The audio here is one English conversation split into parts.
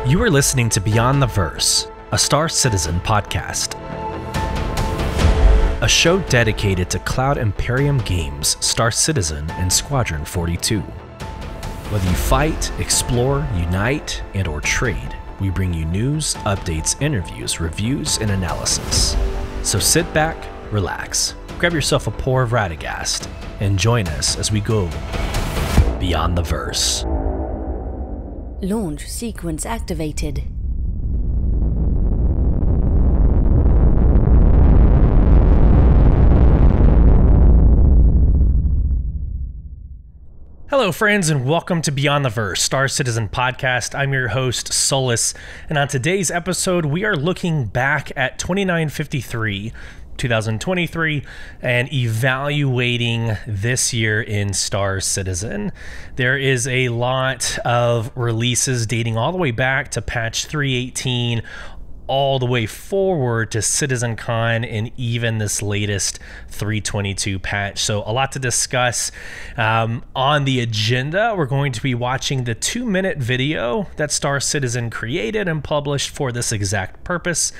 You are listening to Beyond the Verse, a Star Citizen podcast. A show dedicated to Cloud Imperium games, Star Citizen, and Squadron 42. Whether you fight, explore, unite, and/or trade, we bring you news, updates, interviews, reviews, and analysis. So sit back, relax, grab yourself a pour of Radagast, and join us as we go Beyond the Verse. Launch sequence activated. Hello, friends, and welcome to Beyond the Verse, Star Citizen podcast. I'm your host, Solus, and on today's episode, we are looking back at 2953, 2023, and evaluating this year in Star Citizen. There is a lot of releases dating all the way back to patch 318, all the way forward to CitizenCon and even this latest 322 patch. So a lot to discuss. On the agenda, we're going to be watching the 2-minute video that Star Citizen created and published for this exact purpose.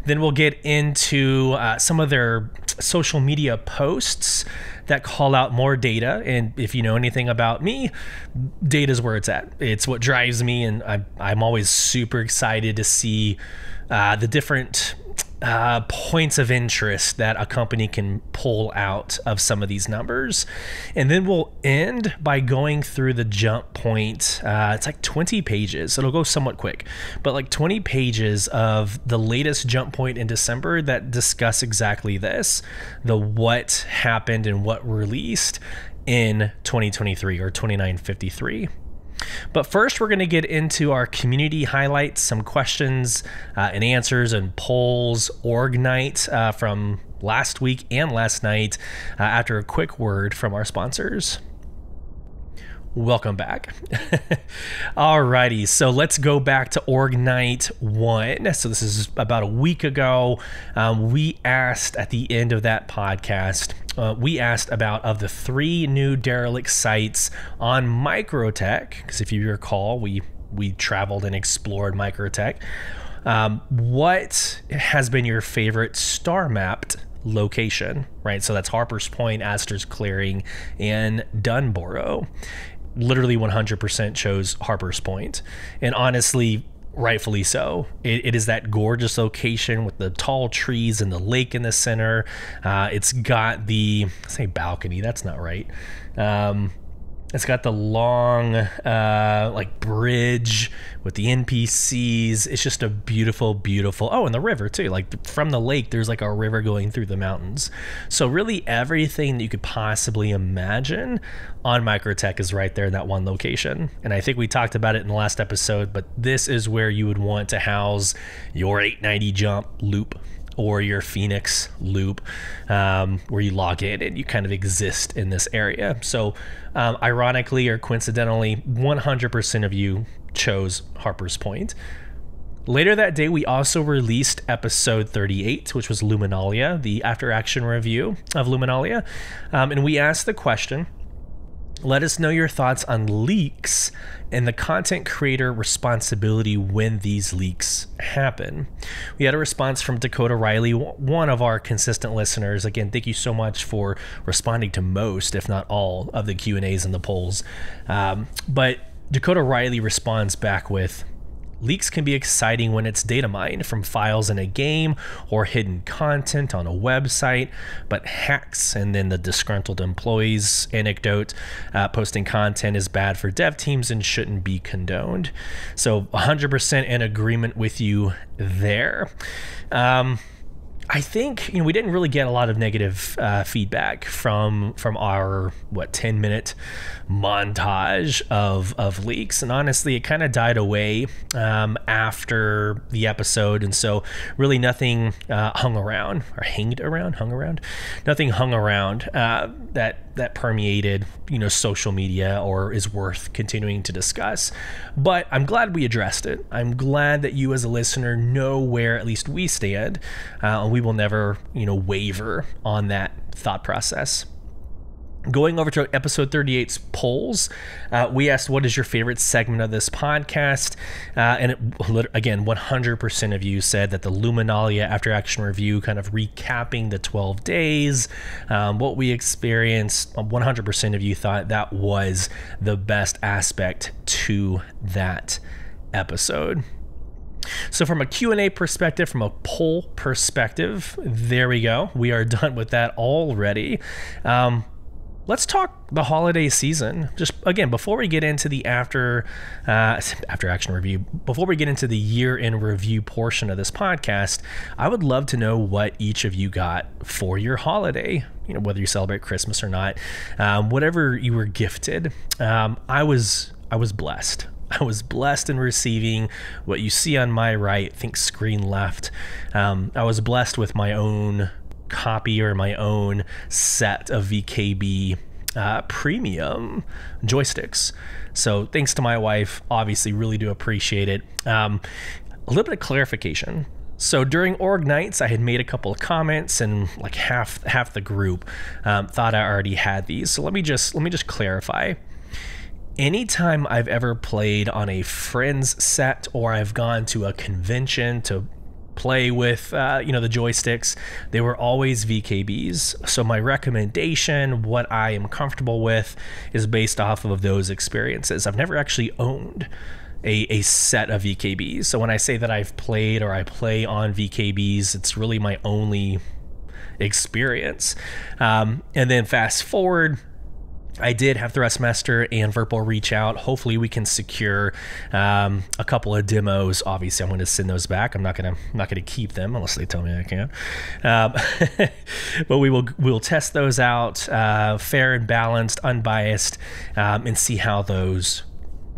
Then we'll get into some of their social media posts that call out more data. And if you know anything about me, data is where it's at. It's what drives me, and I'm always super excited to see the different points of interest that a company can pull out of some of these numbers. And then we'll end by going through the jump point. It's like 20 pages. It'll go somewhat quick, but like 20 pages of the latest jump point in December that discuss exactly this, the what happened and what released in 2023 or 2953. But first, we're going to get into our community highlights, some questions and answers and polls, org night from last week and last night, after a quick word from our sponsors. Welcome back. Alrighty, so let's go back to Org Night 1. So this is about a week ago. We asked at the end of that podcast, we asked about of the 3 new derelict sites on Microtech, because if you recall, we traveled and explored Microtech. What has been your favorite star mapped location, right? So that's Harper's Point, Astor's Clearing, and Dunborough. Literally 100% chose Harper's Point, and honestly, rightfully so. It is that gorgeous location with the tall trees and the lake in the center. It's got the, say balcony, that's not right. It's got the long like bridge with the NPCs. It's just a beautiful, beautiful, oh, and the river too. Like from the lake, there's like a river going through the mountains. So really everything that you could possibly imagine on Microtech is right there in that one location. And I think we talked about it in the last episode, but this is where you would want to house your 890 jump loop or your Phoenix loop, where you log in and you kind of exist in this area. So ironically or coincidentally, 100% of you chose Harper's Point. Later that day, we also released episode 38, which was Luminalia, the after-action review of Luminalia. And we asked the question, let us know your thoughts on leaks and the content creator responsibility when these leaks happen. We had a response from Dakota Riley, one of our consistent listeners. Again, thank you so much for responding to most, if not all, of the Q&As and the polls. But Dakota Riley responds back with, leaks can be exciting when it's data mined from files in a game or hidden content on a website, but hacks and then the disgruntled employees anecdote posting content is bad for dev teams and shouldn't be condoned. So 100% in agreement with you there. I think, we didn't really get a lot of negative feedback from our 10-minute montage of leaks, and honestly, it kind of died away after the episode, and so really nothing hung around that permeated social media or is worth continuing to discuss. But I'm glad we addressed it. I'm glad that you as a listener know where at least we stand, and we will never waver on that thought process. Going over to episode 38's polls, we asked, what is your favorite segment of this podcast? Again, 100% of you said that the Luminalia After Action Review, kind of recapping the 12 days, what we experienced. 100% of you thought that was the best aspect to that episode. So from a Q&A perspective, from a poll perspective, there we go. We are done with that already. Let's talk the holiday season. Just again, before we get into the after action review, before we get into the year in review portion of this podcast, I would love to know what each of you got for your holiday. You know, whether you celebrate Christmas or not, whatever you were gifted. I was blessed. I was blessed in receiving what you see on my right, think screen left. I was blessed with my own copy or my own set of VKB premium joysticks. So thanks to my wife, obviously really do appreciate it. A little bit of clarification. So during Org Nights, I had made a couple of comments, and like half the group thought I already had these. So let me just clarify. Anytime I've ever played on a friend's set, or I've gone to a convention to play with the joysticks, they were always VKBs. So my recommendation, what I am comfortable with, is based off of those experiences. I've never actually owned a set of VKBs. So when I say that I've played or I play on VKBs, it's really my only experience. And then fast forward, I did have Thrustmaster and Virpil reach out. Hopefully we can secure a couple of demos. Obviously I'm going to send those back. I'm not going to keep them unless they tell me I can. But we'll test those out, fair and balanced, unbiased, and see how those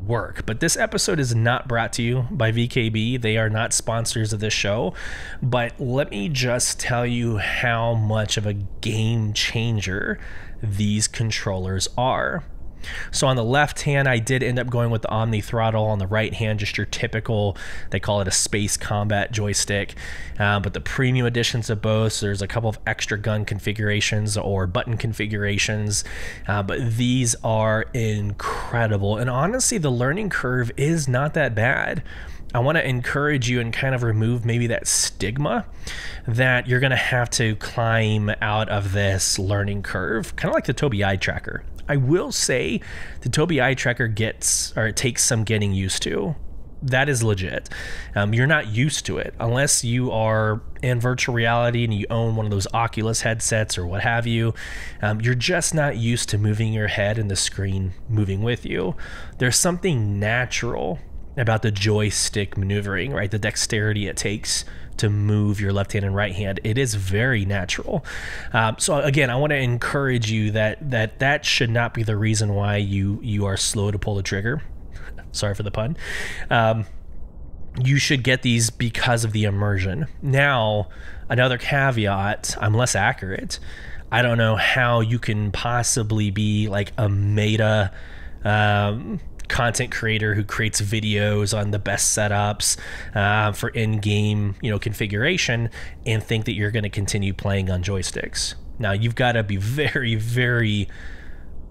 work. But this episode is not brought to you by VKB. They are not sponsors of this show. But let me just tell you how much of a game changer these controllers are. So on the left hand, I did end up going with the Omni throttle. On the right hand, just your typical, they call it a space combat joystick. But the premium editions of both, so there's a couple of extra gun configurations or button configurations. But these are incredible. And honestly, the learning curve is not that bad. I want to encourage you and kind of remove maybe that stigma that you're going to have to climb out of this learning curve, kind of like the Tobii Eye Tracker. I will say the Tobii Eye Tracker it takes some getting used to. That is legit. You're not used to it unless you are in virtual reality and you own one of those Oculus headsets or what have you. You're just not used to moving your head and the screen moving with you. There's something natural about the joystick maneuvering, right? The dexterity it takes to move your left hand and right hand. It is very natural. So again, I want to encourage you that should not be the reason why you are slow to pull the trigger. Sorry for the pun. You should get these because of the immersion. Now, another caveat, I'm less accurate. I don't know how you can possibly be like a meta content creator who creates videos on the best setups for in-game configuration and think that you're going to continue playing on joysticks. Now you've got to be very, very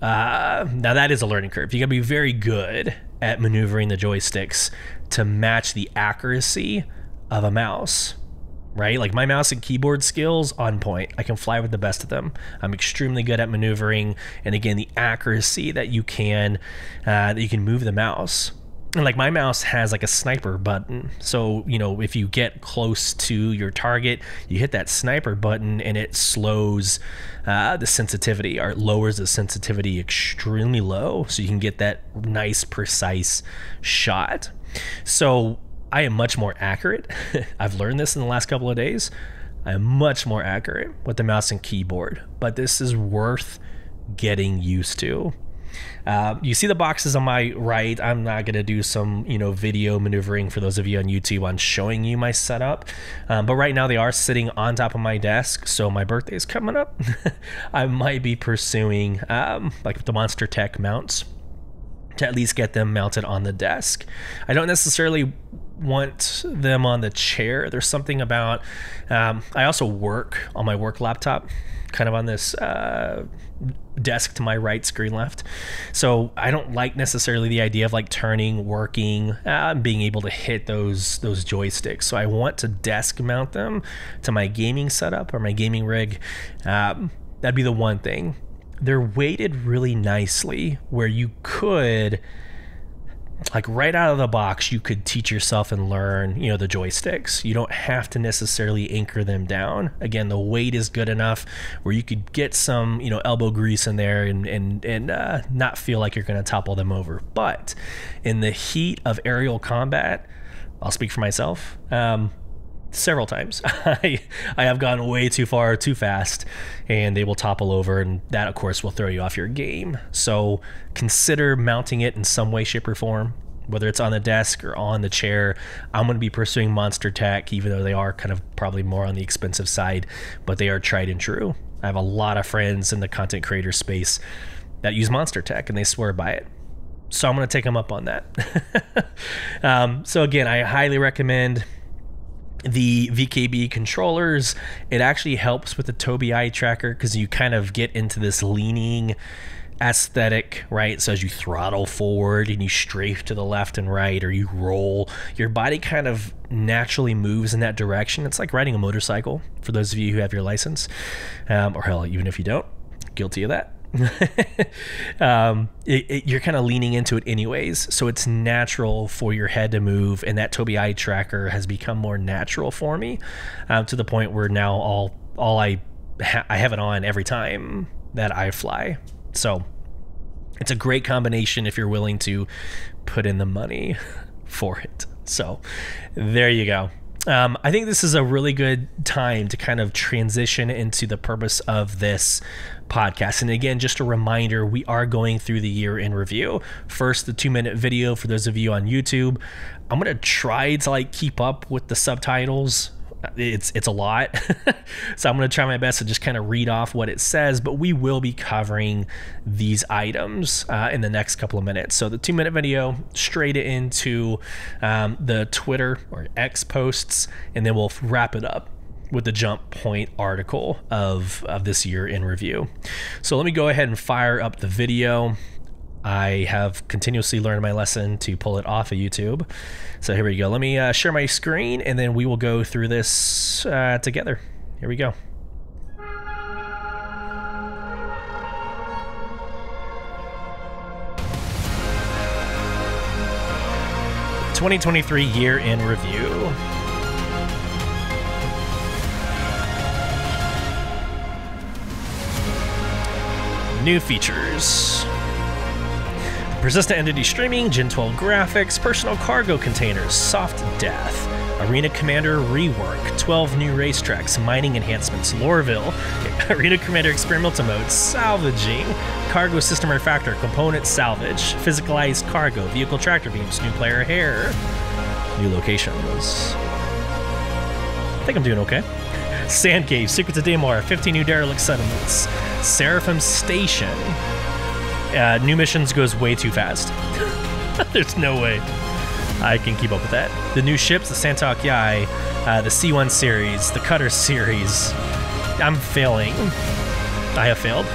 now that is a learning curve. You got to be very good at maneuvering the joysticks to match the accuracy of a mouse, right? Like my mouse and keyboard skills on point. I can fly with the best of them. I'm extremely good at maneuvering, and again, the accuracy that you can move the mouse. And like my mouse has like a sniper button. So, if you get close to your target, you hit that sniper button and it slows the sensitivity, or it lowers the sensitivity extremely low so you can get that nice, precise shot. So I am much more accurate. I've learned this in the last couple of days. I am much more accurate with the mouse and keyboard, but this is worth getting used to. You see the boxes on my right. I'm not going to do some, video maneuvering for those of you on YouTube on showing you my setup. But right now they are sitting on top of my desk. So my birthday is coming up. I might be pursuing like the Monster Tech mounts to at least get them mounted on the desk. I don't necessarily want them on the chair. There's something about, I also work on my work laptop, kind of on this desk to my right, screen left. So I don't like necessarily the idea of like turning, working, being able to hit those joysticks. So I want to desk mount them to my gaming setup or my gaming rig. That'd be the one thing. They're weighted really nicely where you could, like right out of the box, you could teach yourself and learn, you know, the joysticks. You don't have to necessarily anchor them down. Again, the weight is good enough where you could get some, you know, elbow grease in there and not feel like you're going to topple them over. But in the heat of aerial combat, I'll speak for myself. Several times I have gone way too far too fast and they will topple over, and that of course will throw you off your game. So consider mounting it in some way, shape, or form, whether it's on the desk or on the chair. I'm going to be pursuing Monster Tech, even though they are kind of probably more on the expensive side, but they are tried and true. I have a lot of friends in the content creator space that use Monster Tech and they swear by it. So I'm going to take them up on that. So again, I highly recommend the VKB controllers. It actually helps with the Tobii eye tracker because you kind of get into this leaning aesthetic, right? So as you throttle forward and you strafe to the left and right, or you roll, your body kind of naturally moves in that direction. It's like riding a motorcycle for those of you who have your license, or hell, even if you don't, guilty of that. You're kind of leaning into it anyways, so it's natural for your head to move, and that Tobii eye tracker has become more natural for me, to the point where now all I have it on every time that I fly. So it's a great combination if you're willing to put in the money for it. So there you go. I think this is a really good time to kind of transition into the purpose of this podcast. And again, just a reminder, we are going through the year in review. First, the 2-minute video for those of you on YouTube. I'm going to try to like keep up with the subtitles. It's a lot. So I'm going to try my best to just kind of read off what it says, but we will be covering these items in the next couple of minutes. So the 2-minute video straight into the Twitter or X posts, and then we'll wrap it up with the Jump Point article of this year in review. So let me go ahead and fire up the video. I have continuously learned my lesson to pull it off of YouTube. So here we go. Let me share my screen, and then we will go through this together. Here we go. '23 year in review. New features. Persistent Entity Streaming, Gen 12 graphics, personal cargo containers, soft death, Arena Commander rework, 12 new racetracks, mining enhancements, Loreville, Arena Commander experimental mode, salvaging, cargo system refactor, component salvage, physicalized cargo, vehicle tractor beams, new player hair, new locations. I think I'm doing okay. Sand Cave, Secrets of Daymar, 15 new derelict settlements, Seraphim Station. New missions goes way too fast. There's no way I can keep up with that. The new ships, the Santok Yai, the C1 series, the Cutter series. I'm failing. I have failed.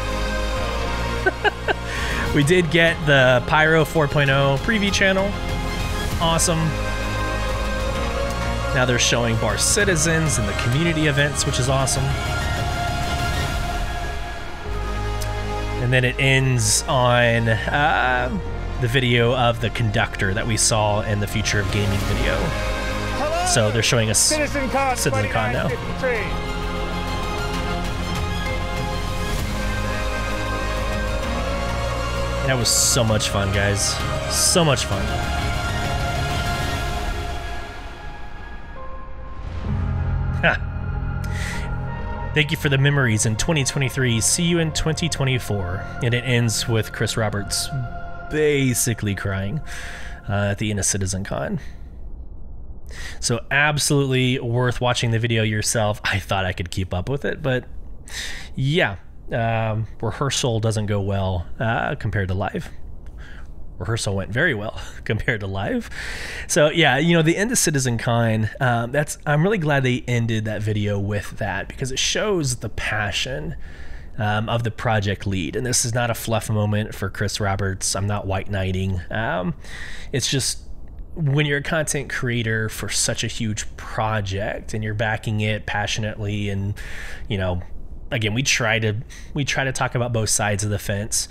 We did get the Pyro 4.0 preview channel. Awesome. Now they're showing Bar Citizens and the community events, which is awesome. And then it ends on the video of the conductor that we saw in the Future of Gaming video. Hello. So they're showing us CitizenCon now. 2953. That was so much fun, guys. So much fun. Ha. Thank you for the memories in 2023. See you in 2024. And it ends with Chris Roberts basically crying at the end of CitizenCon. So absolutely worth watching the video yourself. I thought I could keep up with it, but yeah, rehearsal doesn't go well compared to live. rehearsal went very well compared to live. So yeah, you know, the end of CitizenCon, I'm really glad they ended that video with that, because it shows the passion of the project lead. And this is not a fluff moment for Chris Roberts. I'm not white knighting. It's just, when you're a content creator for such a huge project and you're backing it passionately, and, you know, again, we try to talk about both sides of the fence.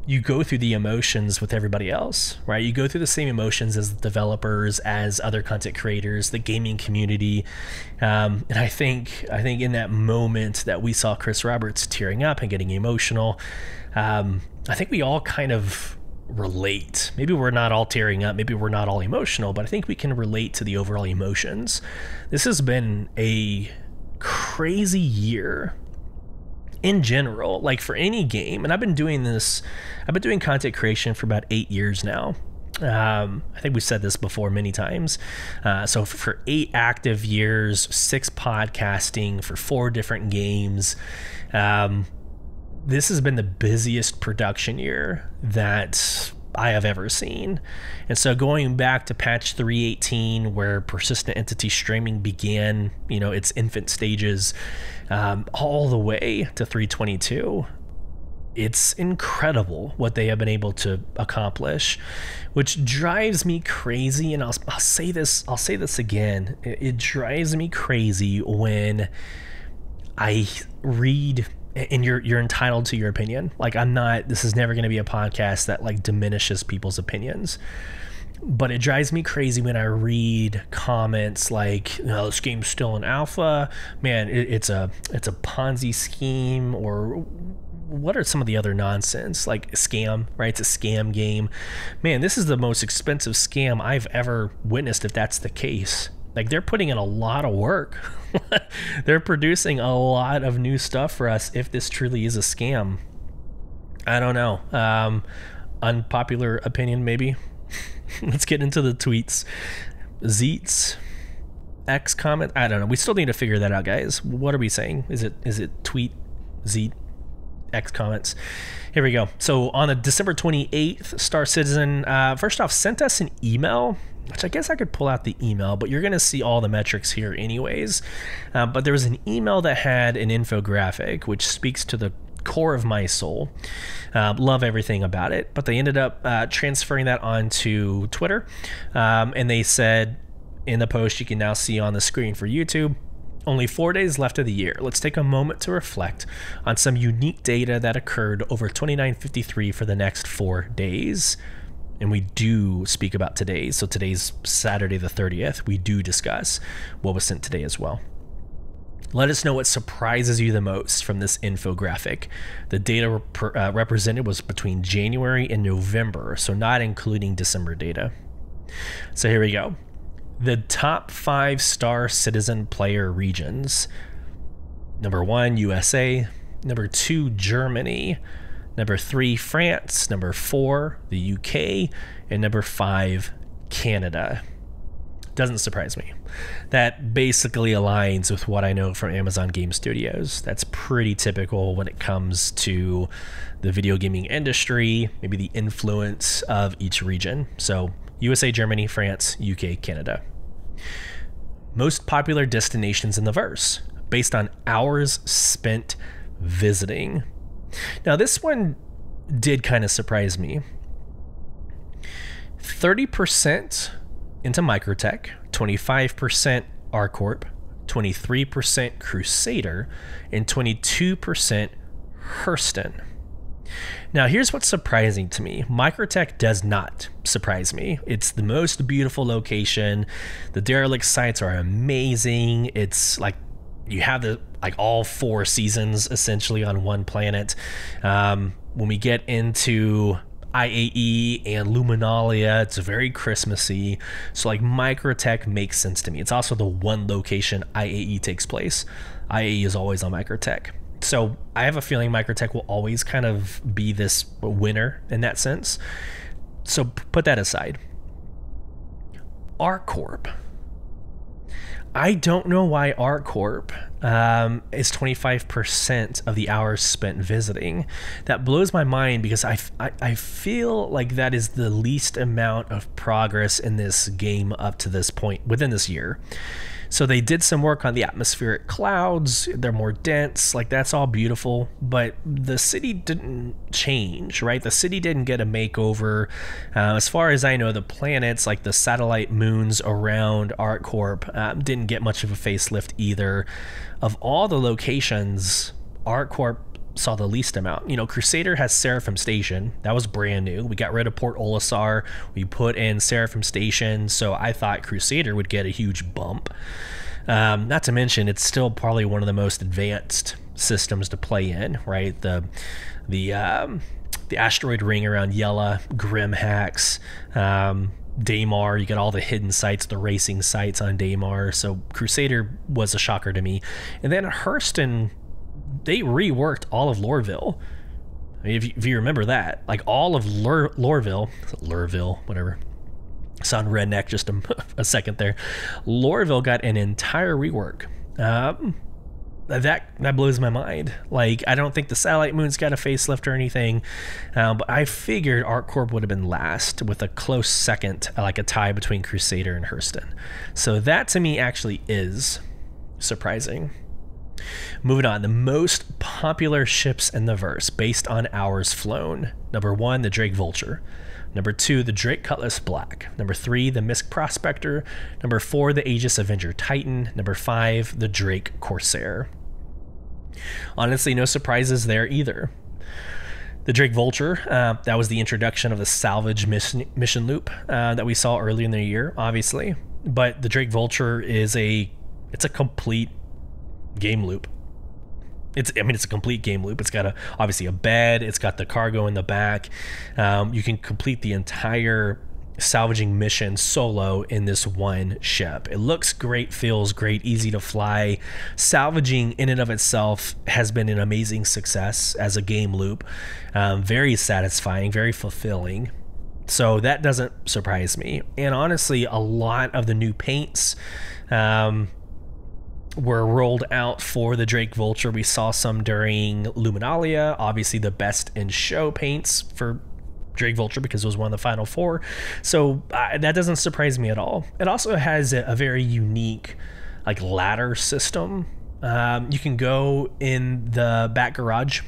You go through the emotions with everybody else, right? You go through the same emotions as the developers, as other content creators, the gaming community. And I think in that moment that we saw Chris Roberts tearing up and getting emotional, I think we all kind of relate. Maybe we're not all tearing up, maybe we're not all emotional, but I think we can relate to the overall emotions. This has been a crazy year in general, like for any game. And I've been doing content creation for about 8 years now. I think we've said this before many times. So for 8 active years, 6 podcasting for 4 different games. This has been the busiest production year that I have ever seen. And so going back to patch 3.18, where persistent entity streaming began, you know, its infant stages, all the way to 3.22, it's incredible what they have been able to accomplish, which drives me crazy. And I'll say this again. It drives me crazy when I read, and you're entitled to your opinion. Like, this is never going to be a podcast that like diminishes people's opinions, but it drives me crazy when I read comments like, "No, this game's still in alpha, man, it's a Ponzi scheme," or what are some of the other nonsense, like scam, right? It's a scam game. Man, this is the most expensive scam I've ever witnessed, if that's the case. Like, they're putting in a lot of work. They're producing a lot of new stuff for us if this truly is a scam. I don't know. Unpopular opinion, maybe. Let's get into the tweets. Zeets X comment. I don't know. We still need to figure that out, guys. What are we saying? Is it tweet Zeet X comments? Here we go. So on a December 28th, Star Citizen, first off, sent us an email, which I guess I could pull out the email, but you're going to see all the metrics here anyways. But there was an email that had an infographic, which speaks to the core of my soul. Love everything about it. But they ended up transferring that onto Twitter. And they said in the post, you can now see on the screen for YouTube, only 4 days left of the year. Let's take a moment to reflect on some unique data that occurred over 2953 for the next 4 days. And we do speak about today. So today's Saturday the 30th. We do discuss what was sent today as well. Let us know what surprises you the most from this infographic. The data represented was between January and November, so not including December data. So here we go. The top 5 Star Citizen player regions. Number 1, USA. Number 2, Germany. Number 3, France. Number 4, the UK. And number 5, Canada. Doesn't surprise me. That basically aligns with what I know from Amazon Game Studios. That's pretty typical when it comes to the video gaming industry, maybe the influence of each region. So USA, Germany, France, UK, Canada. Most popular destinations in the verse, based on hours spent visiting. Now this one did kind of surprise me. 30% into Microtech, 25% ArcCorp, 23% Crusader, and 22% Hurston. Now, here's what's surprising to me. Microtech does not surprise me. It's the most beautiful location. The derelict sites are amazing. It's like you have all 4 seasons essentially on one planet. When we get into IAE and Luminalia, it's very Christmassy. So like Microtech makes sense to me. It's also the one location IAE takes place. IAE is always on Microtech. So I have a feeling Microtech will always kind of be this winner in that sense. So put that aside. ArcCorp. I don't know why ArtCorp is 25% of the hours spent visiting. That blows my mind because I feel like that is the least amount of progress in this game up to this point within this year. So they did some work on the atmospheric clouds. They're more dense. Like, that's all beautiful. But the city didn't change, right? The city didn't get a makeover. As far as I know, the planets, like the satellite moons around ArtCorp, didn't get much of a facelift either. Of all the locations, ArtCorp saw the least amount. You know, Crusader has Seraphim Station. That was brand new. We got rid of Port Olisar. We put in Seraphim Station. So I thought Crusader would get a huge bump. Not to mention, it's still probably one of the most advanced systems to play in, right? The asteroid ring around Yela, Grimhax, Daymar. You got all the hidden sites, the racing sites on Daymar. So Crusader was a shocker to me. And then Hurston, they reworked all of Lorville. I mean, if you remember that, like all of Lorville, whatever. Sound redneck just a second there. Lorville got an entire rework. That blows my mind. Like, I don't think the satellite moon's got a facelift or anything, but I figured ArtCorp would have been last with a close second, like a tie between Crusader and Hurston. So that to me actually is surprising. Moving on, the most popular ships in the verse based on hours flown. Number 1, the Drake Vulture. Number 2, the Drake Cutlass Black. Number 3, the Misk Prospector. Number 4, the Aegis Avenger Titan. Number 5, the Drake Corsair. Honestly, no surprises there either. The Drake Vulture, that was the introduction of the salvage mission loop that we saw early in the year, obviously. But the Drake Vulture is it's a complete game loop. It's a complete game loop. It's got obviously a bed. It's got the cargo in the back. You can complete the entire salvaging mission solo in this one ship. It looks great, feels great, easy to fly. Salvaging in and of itself has been an amazing success as a game loop. Very satisfying, very fulfilling. So that doesn't surprise me. And honestly, a lot of the new paints were rolled out for the Drake Vulture. We saw some during Luminalia, obviously the best in show paints for Drake Vulture because it was one of the final 4. So that doesn't surprise me at all. It also has a very unique like ladder system. You can go in the back garage.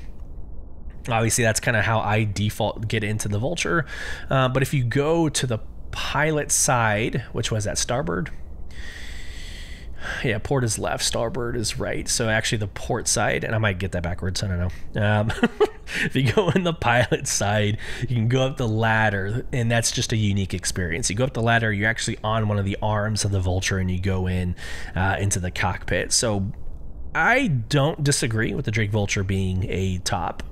Obviously that's kind of how I default get into the Vulture. But if you go to the pilot side, which was at starboard, yeah, port is left, starboard is right. So actually the port side, and I might get that backwards, I don't know. If you go in the pilot side, you can go up the ladder, and that's just a unique experience. You go up the ladder, you're actually on one of the arms of the Vulture, and you go in into the cockpit. So I don't disagree with the Drake Vulture being a top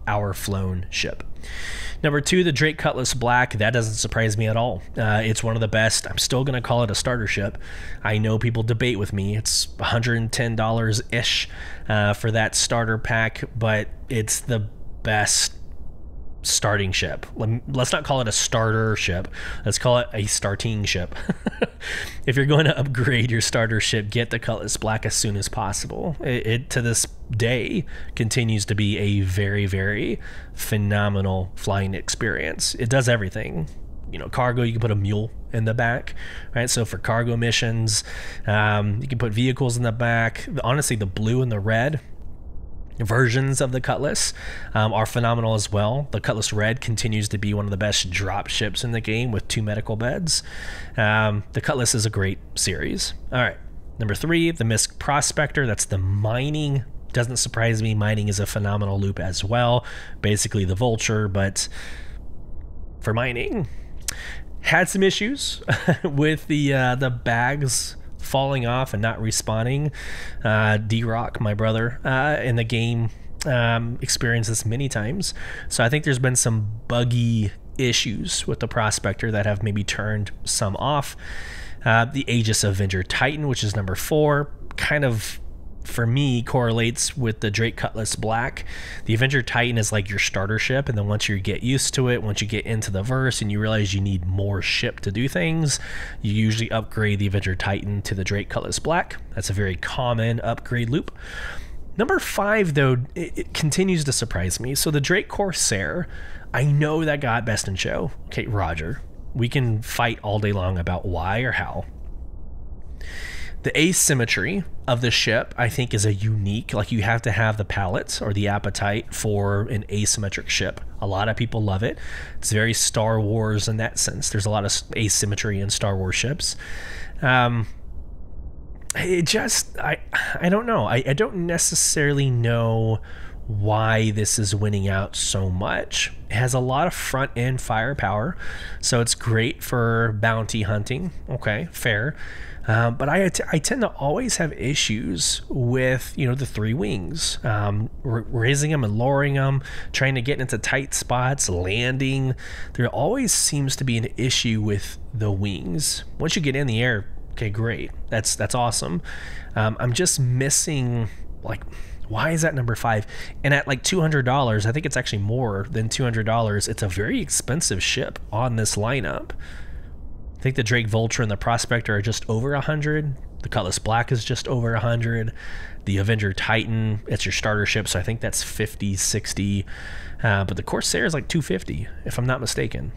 hour flown ship. Number 2, the Drake Cutlass Black. That doesn't surprise me at all. It's one of the best. I'm still going to call it a starter ship. I know people debate with me. It's $110-ish for that starter pack, but it's the best starting ship. Let's not call it a starter ship. Let's call it a starting ship. If you're going to upgrade your starter ship, get the Cutlass Black as soon as possible. It to this day continues to be a very, very phenomenal flying experience. It does everything. You know, cargo, you can put a mule in the back, right? So for cargo missions, you can put vehicles in the back. Honestly, the blue and the red versions of the Cutlass are phenomenal as well. The Cutlass Red continues to be one of the best drop ships in the game with 2 medical beds. The Cutlass is a great series. All right, number 3, the Misk Prospector. That's the mining. Doesn't surprise me. Mining is a phenomenal loop as well. Basically the Vulture, but for mining. Had some issues with the bags falling off and not respawning. D-Rock, my brother, in the game experienced this many times. So I think there's been some buggy issues with the Prospector that have maybe turned some off. The Aegis Avenger Titan, which is number 4, kind of for me, correlates with the Drake Cutlass Black. The Avenger Titan is like your starter ship, and then once you get used to it, once you get into the verse and you realize you need more ship to do things, you usually upgrade the Avenger Titan to the Drake Cutlass Black. That's a very common upgrade loop. Number 5, though, it continues to surprise me. So the Drake Corsair, I know that got Best in Show. Okay, Roger. We can fight all day long about why or how. The asymmetry of the ship, I think, is a unique, like you have to have the palate or the appetite for an asymmetric ship. A lot of people love it. It's very Star Wars in that sense. There's a lot of asymmetry in Star Wars ships. It just, I don't know. I don't necessarily know why this is winning out so much. It has a lot of front end firepower, so it's great for bounty hunting. Okay, fair. But I tend to always have issues with, the 3 wings, raising them and lowering them, trying to get into tight spots, landing. There always seems to be an issue with the wings. Once you get in the air, okay, great. That's awesome. I'm just missing, like, why is that number 5? And at like $200, I think it's actually more than $200. It's a very expensive ship on this lineup. I think the Drake Vulture and the Prospector are just over 100. The Cutlass Black is just over 100. The Avenger Titan, it's your starter ship, so I think that's 50, 60. But the Corsair is like 250, if I'm not mistaken.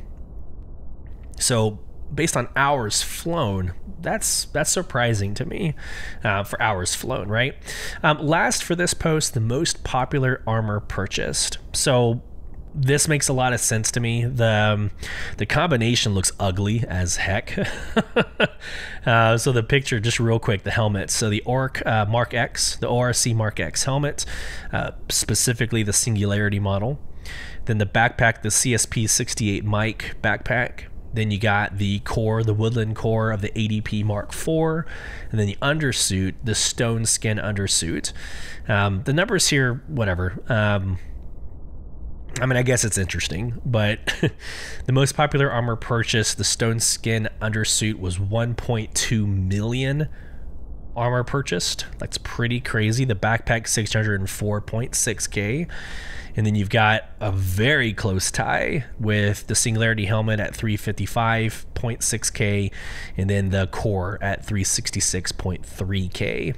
So based on hours flown, that's surprising to me, for hours flown, right? Last for this post, the most popular armor purchased. So this makes a lot of sense to me. The combination looks ugly as heck. So the picture, just real quick, the helmet. So the ORC Mark X, the ORC Mark X helmet, specifically the Singularity model. Then the backpack, the CSP 68 Mike backpack. Then you got the core, the woodland core of the ADP Mark IV, and then the undersuit, the stone skin undersuit. The numbers here, whatever. I mean, I guess it's interesting, but the most popular armor purchase, the stone skin undersuit, was 1.2 million armor purchased. That's pretty crazy. The backpack, 604.6K. And then you've got a very close tie with the Singularity helmet at 355.6K, and then the core at 366.3K.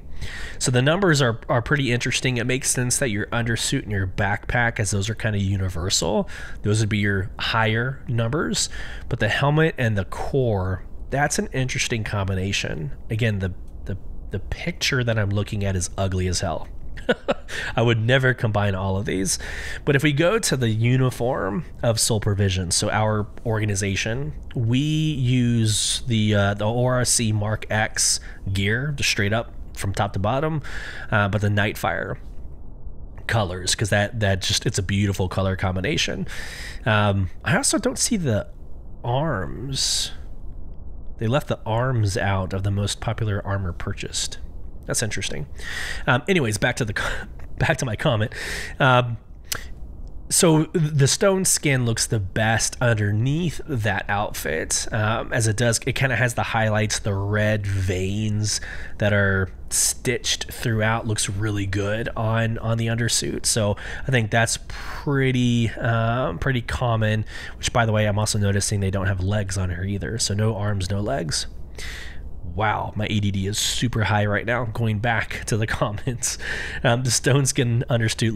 So the numbers are pretty interesting. It makes sense that your undersuit and your backpack, as those are kind of universal, those would be your higher numbers. But the helmet and the core, that's an interesting combination. Again, the picture that I'm looking at is ugly as hell. I would never combine all of these. But if we go to the uniform of Soul Provision, so our organization, we use the ORC Mark X gear, just straight up from top to bottom, but the Nightfire colors, because that just, it's a beautiful color combination. I also don't see the arms. They left the arms out of the most popular armor purchased. That's interesting. Anyways, back to my comment. So the stone skin looks the best underneath that outfit, as it does. It kind of has the highlights, the red veins that are stitched throughout. Looks really good on the undersuit. So I think that's pretty common. Which, by the way, I'm also noticing they don't have legs on her either. So no arms, no legs. Wow, my ADD is super high right now. Going back to the comments, the stone skin undersuit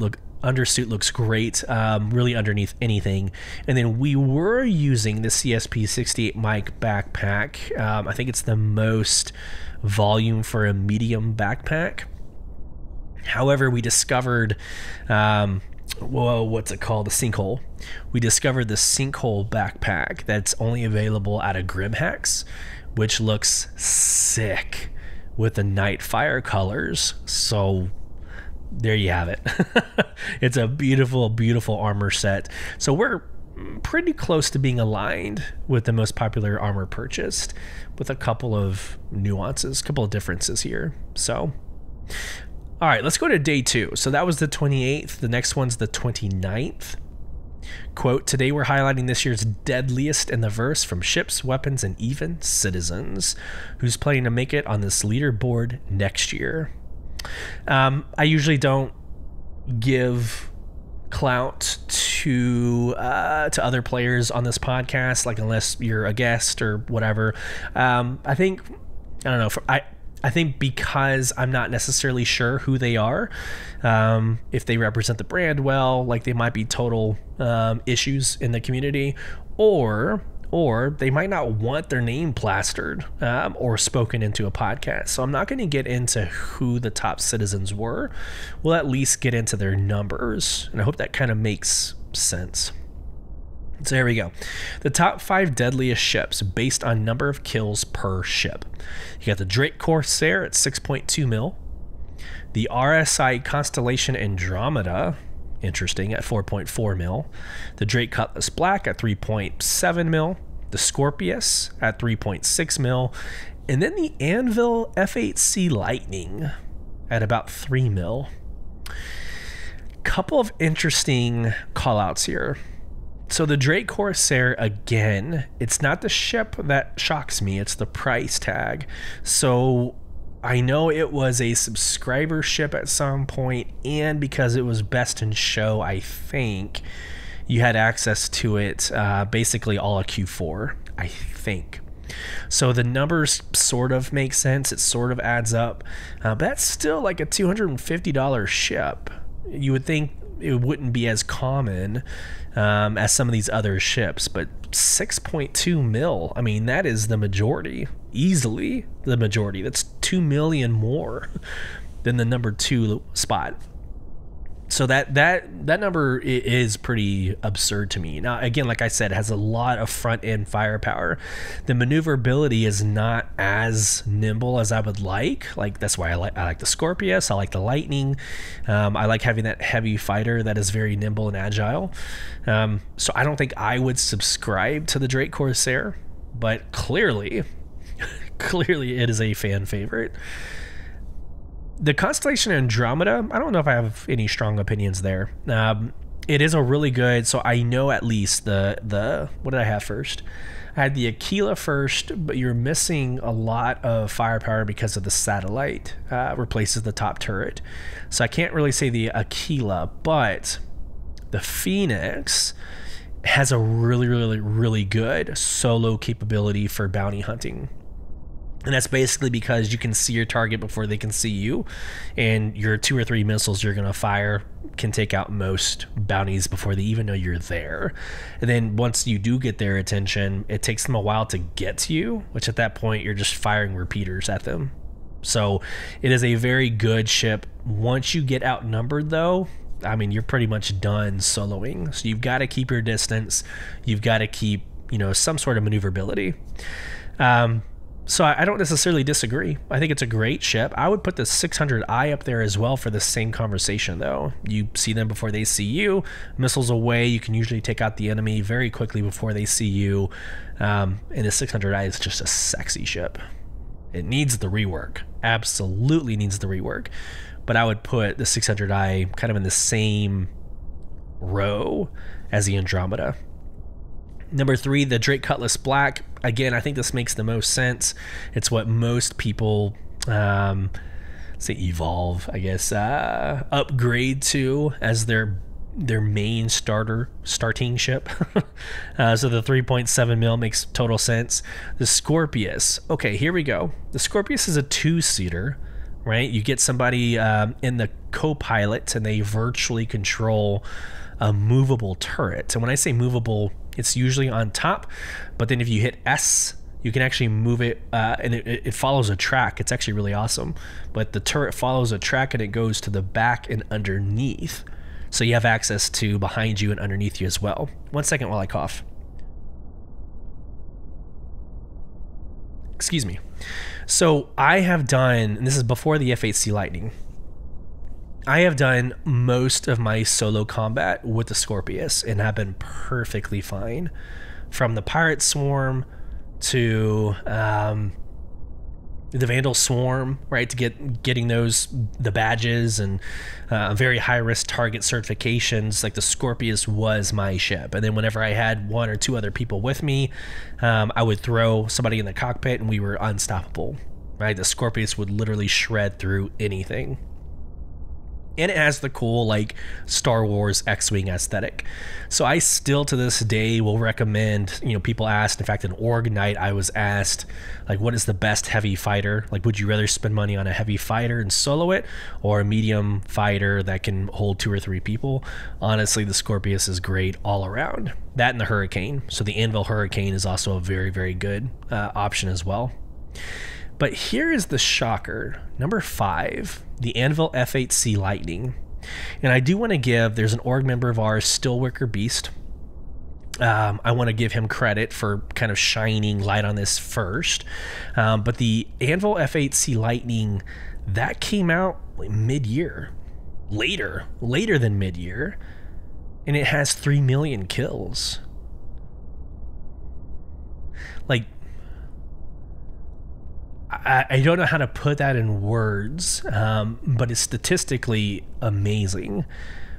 looks great, really underneath anything. And then we were using the CSP 68 Mike backpack. I think it's the most volume for a medium backpack. However, we discovered, what's it called? The Sinkhole. We discovered the Sinkhole backpack that's only available out of Grimhacks, which looks sick with the Nightfire colors. So there you have it. It's a beautiful, beautiful armor set. So we're pretty close to being aligned with the most popular armor purchased, with a couple of nuances, a couple of differences here. So, all right, let's go to day 2. So that was the 28th. The next one's the 29th. Quote, today we're highlighting this year's deadliest in the verse from ships, weapons, and even citizens. Who's planning to make it on this leaderboard next year? I usually don't give clout to other players on this podcast, like unless you're a guest or whatever. I think because I'm not necessarily sure who they are, if they represent the brand well, like they might be total issues in the community, or they might not want their name plastered or spoken into a podcast. So I'm not going to get into who the top citizens were. We'll at least get into their numbers, and I hope that kind of makes sense. So here we go. The top 5 deadliest ships based on number of kills per ship. You got the Drake Corsair at 6.2 mil. The RSI Constellation Andromeda, interesting, at 4.4 mil. The Drake Cutlass Black at 3.7 mil. The Scorpius at 3.6 mil. And then the Anvil F8C Lightning at about 3 mil. Couple of interesting callouts here. So the Drake Corsair, again, it's not the ship that shocks me, it's the price tag. So I know it was a subscriber ship at some point, and because it was best in show, I think you had access to it basically all of Q4, I think. So the numbers sort of make sense, it sort of adds up, but that's still like a $250 ship. You would think it wouldn't be as common as some of these other ships, but 6.2 mil, I mean, that is the majority, easily the majority. That's 2 million more than the number 2 spot. So that number is pretty absurd to me. Now, again, like I said, it has a lot of front end firepower. The maneuverability is not as nimble as I would like. Like, that's why I like the Scorpius. I like the Lightning. I like having that heavy fighter that is very nimble and agile. So I don't think I would subscribe to the Drake Corsair, but clearly it is a fan favorite. The Constellation Andromeda, I don't know if I have any strong opinions there. It is a really good, so I know at least the what did I have first? I had the Aquila first, but you're missing a lot of firepower because of the satellite replaces the top turret. So I can't really say the Aquila, but the Phoenix has a really good solo capability for bounty hunting. And that's basically because you can see your target before they can see you, and your 2 or 3 missiles you're going to fire can take out most bounties before they even know you're there. And then once you do get their attention, it takes them a while to get to you, which at that point you're just firing repeaters at them. So it is a very good ship. Once you get outnumbered though, I mean, you're pretty much done soloing. So you've got to keep your distance. You've got to keep, some sort of maneuverability. So I don't necessarily disagree. I think it's a great ship. I would put the 600i up there as well for the same conversation, though. You see them before they see you. Missiles away, you can usually take out the enemy very quickly before they see you. And the 600i is just a sexy ship. It needs the rework. Absolutely needs the rework. But I would put the 600i kind of in the same row as the Andromeda. Number 3, the Drake Cutlass Black. Again, I think this makes the most sense. It's what most people say evolve, I guess, upgrade to as their main starting ship. So the 3.7 mil makes total sense. The Scorpius. Okay, here we go. The Scorpius is a 2-seater, right? You get somebody in the co-pilot, and they virtually control a movable turret. And when I say movable, it's usually on top, but then if you hit S, you can actually move it, and it follows a track. It's actually really awesome. But the turret follows a track, and it goes to the back and underneath. So you have access to behind you and underneath you as well. 1 second while I cough. Excuse me. So I have done, and this is before the F8C Lightning, I have done most of my solo combat with the Scorpius and have been perfectly fine. From the Pirate Swarm to the Vandal Swarm, right, to getting the badges and very high risk target certifications. Like, the Scorpius was my ship, and then whenever I had 1 or 2 other people with me, I would throw somebody in the cockpit and we were unstoppable, right? The Scorpius would literally shred through anything. And it has the cool like Star Wars X-Wing aesthetic. So I still to this day will recommend, people asked, in fact, in Org Night, I was asked, like, what is the best heavy fighter? Like, would you rather spend money on a heavy fighter and solo it, or a medium fighter that can hold 2 or 3 people? Honestly, the Scorpius is great all around. That and the Hurricane. So the Anvil Hurricane is also a very, very good option as well. But here is the shocker. Number 5, the Anvil F8C Lightning. And I do want to give, there's an org member of ours, Stillwicker Beast. I want to give him credit for kind of shining light on this first. But the Anvil F8C Lightning, that came out like mid-year. Later than mid-year. And it has 3 million kills. Like, I don't know how to put that in words, but it's statistically amazing,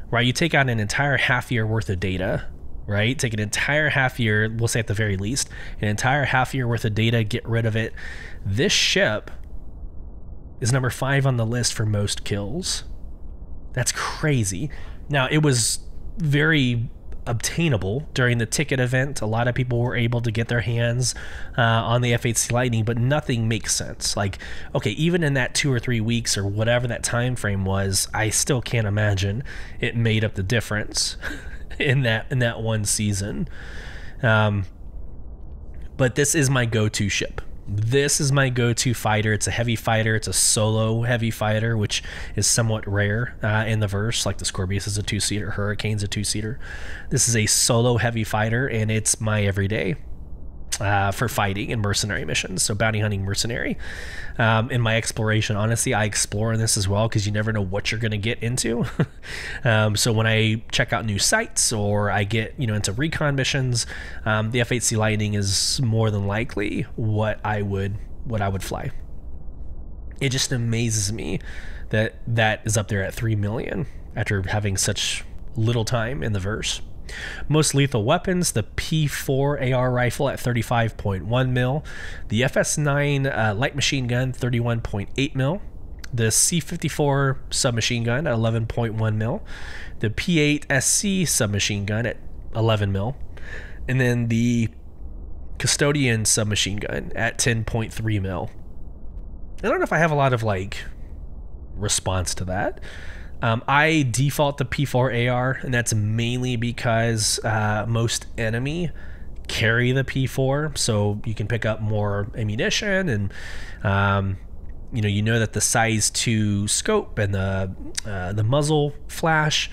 right? You take out an entire half year worth of data, right? Take an entire half year, we'll say at the very least, an entire half year worth of data, get rid of it. This ship is number 5 on the list for most kills. That's crazy. Now, it was very obtainable during the ticket event. A lot of people were able to get their hands on the F8C Lightning, but nothing makes sense. Like, okay, even in that 2 or 3 weeks or whatever that time frame was, I still can't imagine it made up the difference in that one season. But this is my go-to ship. This is my go-to fighter. It's a heavy fighter. It's a solo heavy fighter, which is somewhat rare in the verse. Like the Scorpius is a 2-seater, Hurricane's a 2-seater. This is a solo heavy fighter, and it's my everyday for fighting and mercenary missions. So bounty hunting mercenary. In my exploration, honestly, I explore in this as well because you never know what you're going to get into. So when I check out new sites or I get into recon missions, the F8C Lightning is more than likely what I would fly. It just amazes me that is up there at 3 million after having such little time in the verse. Most lethal weapons, the P4 AR rifle at 35.1 mil, the FS9 light machine gun 31.8 mil, the C54 submachine gun at 11.1 mil, the P8 SC submachine gun at 11 mil, and then the Custodian submachine gun at 10.3 mil. I don't know if I have a lot of response to that. I default to P4 AR, and that's mainly because most enemy carry the P4, so you can pick up more ammunition, and you know that the size 2 scope and the muzzle flash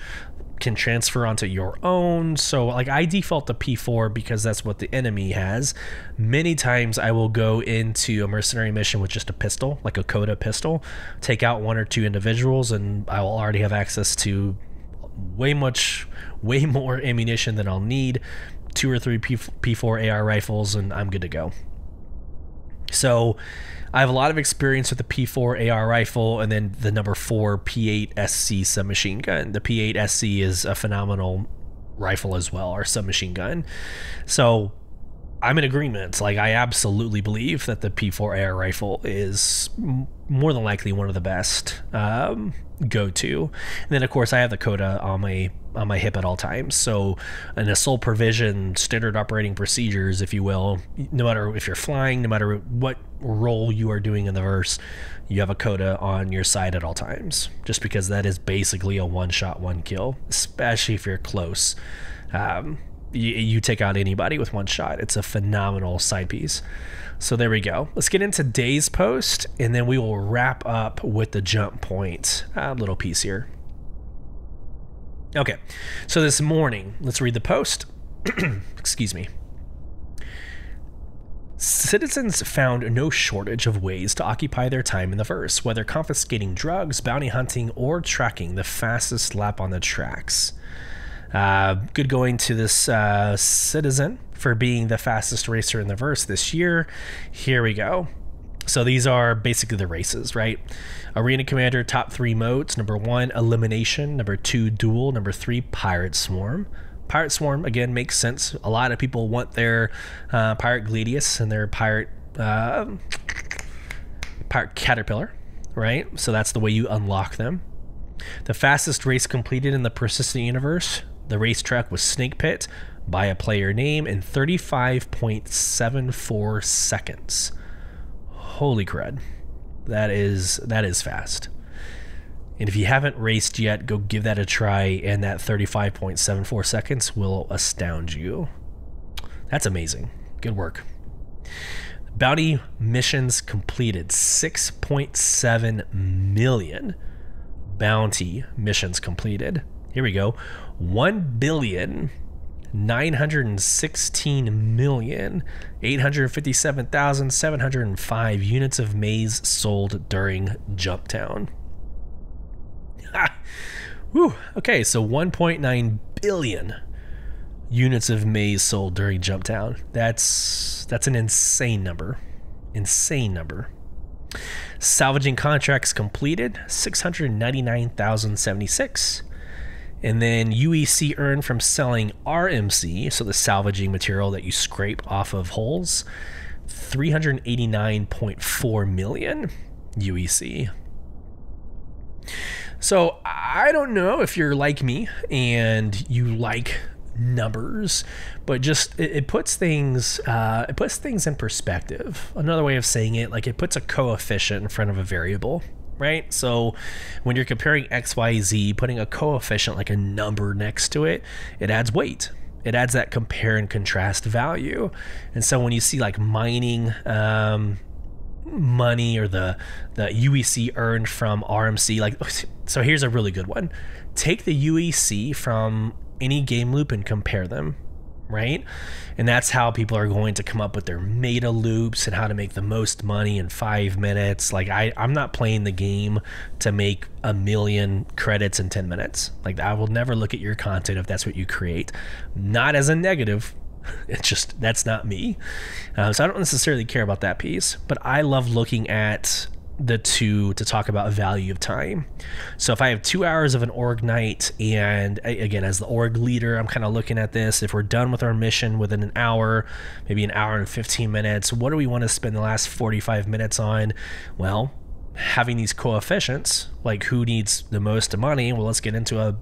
can transfer onto your own. So I default to P4 because that's what the enemy has. Many times I will go into a mercenary mission with just a pistol, like a Coda pistol, take out 1 or 2 individuals, and I will already have access to way more ammunition than I'll need, 2 or 3 P4 AR rifles, and I'm good to go. So I have a lot of experience with the P4 AR rifle and then the number 4 P8 SC submachine gun. The P8 SC is a phenomenal rifle as well, or submachine gun. So I'm in agreement. I absolutely believe that the P4 AR rifle is more than likely one of the best go-to. And then of course I have the Coda on my hip at all times. So an assault provision, standard operating procedures, if you will, no matter if you're flying, no matter what role you are doing in the verse, you have a Coda on your side at all times, just because that is basically a one-shot, one-kill, especially if you're close. You take out anybody with 1 shot. It's a phenomenal side piece. So there we go. Let's get into Day's post, and then we will wrap up with the jump point little piece here. Okay, so this morning, let's read the post. Excuse me. Citizens found no shortage of ways to occupy their time in the verse, whether confiscating drugs, bounty hunting, or tracking the fastest lap on the tracks. Good going to this citizen for being the fastest racer in the verse this year. Here we go. So these are basically the races, right? Arena Commander, top 3 modes. Number 1, Elimination. Number 2, Duel. Number 3, Pirate Swarm. Pirate Swarm, again, makes sense. A lot of people want their Pirate Gladius and their Pirate Caterpillar, right? So that's the way you unlock them. The fastest race completed in the Persistent universe, the racetrack was Snake Pit by a player name in 35.74 seconds. Holy crud. That is fast. And if you haven't raced yet, go give that a try, and that 35.74 seconds will astound you. That's amazing. Good work. Bounty missions completed. 6.7 million bounty missions completed. Here we go. 1,916,857,705 units of maize sold during Jumptown. Whew. Okay, so 1.9 billion units of maize sold during Jumptown. That's an insane number. Insane number. Salvaging contracts completed, 699,076. And then UEC earned from selling RMC, so the salvaging material that you scrape off of holes, 389.4 million UEC. So I don't know if you're like me and you like numbers, but just it puts things in perspective. Another way of saying it, like it puts a coefficient in front of a variable, right? So when you're comparing X, Y, Z, putting a coefficient like a number next to it, it adds weight. It adds that compare and contrast value. And so when you see like mining money or the UEC earned from RMC, like, so here's a really good one. Take the UEC from any game loop and compare them, right? And that's how people are going to come up with their meta loops and how to make the most money in 5 minutes. Like I'm not playing the game to make 1 million credits in 10 minutes. Like I will never look at your content if that's what you create. Not as a negative. It's just, that's not me. So I don't necessarily care about that piece, but I love looking at the two to talk about value of time. So if I have 2 hours of an org night, and again, as the org leader, I'm kind of looking at this. If we're done with our mission within an hour, maybe an hour and 15 minutes, what do we want to spend the last 45 minutes on? Well, having these coefficients, like who needs the most money? Well, let's get into a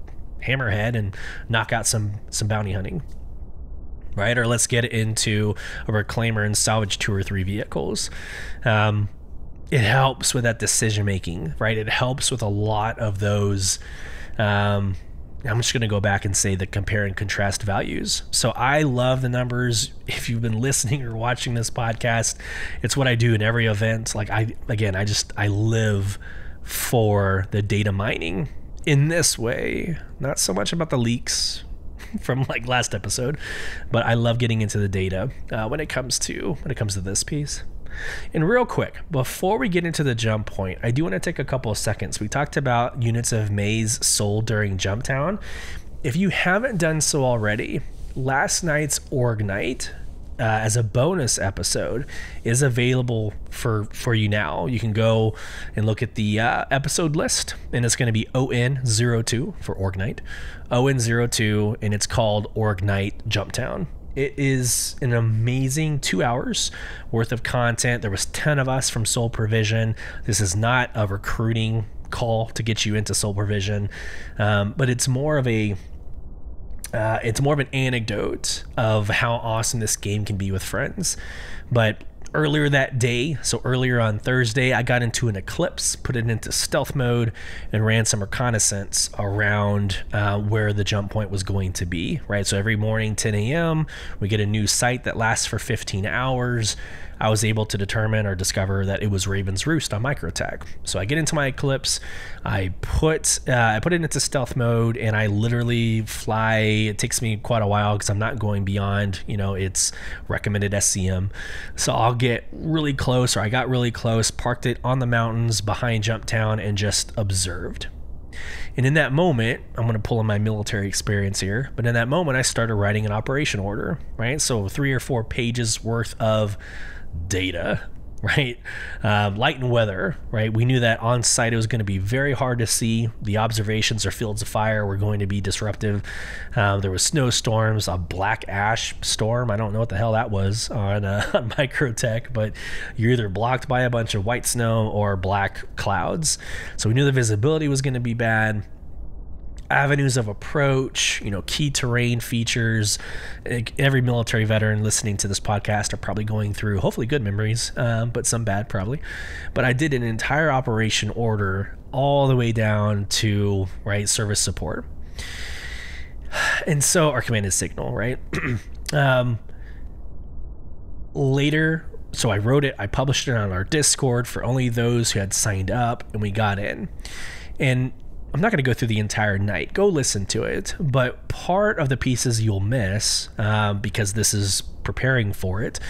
hammerhead and knock out some bounty hunting. Right? Or let's get into a reclaimer and salvage 2 or 3 vehicles. It helps with that decision making, right? It helps with a lot of those. I'm just going to go back and say the compare and contrast values. So I love the numbers. If you've been listening or watching this podcast, it's what I do in every event. Like I live for the data mining in this way. Not so much about the leaks from like last episode, but I love getting into the data when it comes to this piece. And real quick, before we get into the jump point, I do want to take a couple of seconds. We talked about units of maize sold during Jumptown. If you haven't done so already, last night's org night as a bonus episode is available for you now. You can go and look at the episode list, and it's going to be ON02 for org night, ON02, and it's called Org Night Jumptown. It is an amazing 2 hours worth of content. There was 10 of us from Soul Provision. This is not a recruiting call to get you into Soul Provision, but it's more of an anecdote of how awesome this game can be with friends. But earlier that day, so earlier on Thursday, I got into an Eclipse, put it into stealth mode, and ran some reconnaissance around where the jump point was going to be, right? So every morning, 10 a.m., we get a new site that lasts for 15 hours. I was able to determine or discover that it was Raven's Roost on Microtech. So I get into my Eclipse, I put it into stealth mode, and I literally fly. It takes me quite a while because I'm not going beyond, it's recommended SCM. So I'll get really close, or I got really close, parked it on the mountains behind Jumptown, and just observed. And in that moment, I'm going to pull in my military experience here, but in that moment, I started writing an operation order, right? So 3 or 4 pages worth of data, right? Light and weather, right? We knew that on site it was going to be very hard to see. The observations or fields of fire were going to be disruptive. There was snowstorms, a black ash storm. I don't know what the hell that was on Microtech, but you're either blocked by a bunch of white snow or black clouds. So we knew the visibility was going to be bad. Avenues of approach, key terrain features. Every military veteran listening to this podcast are probably going through hopefully good memories, but some bad probably. But I did an entire operation order all the way down to service support, and so our command and signal, right? Later, so I wrote it, I published it on our Discord for only those who had signed up, and we got in. And I'm not going to go through the entire night. Go listen to it. But part of the pieces you'll miss, because this is preparing for it,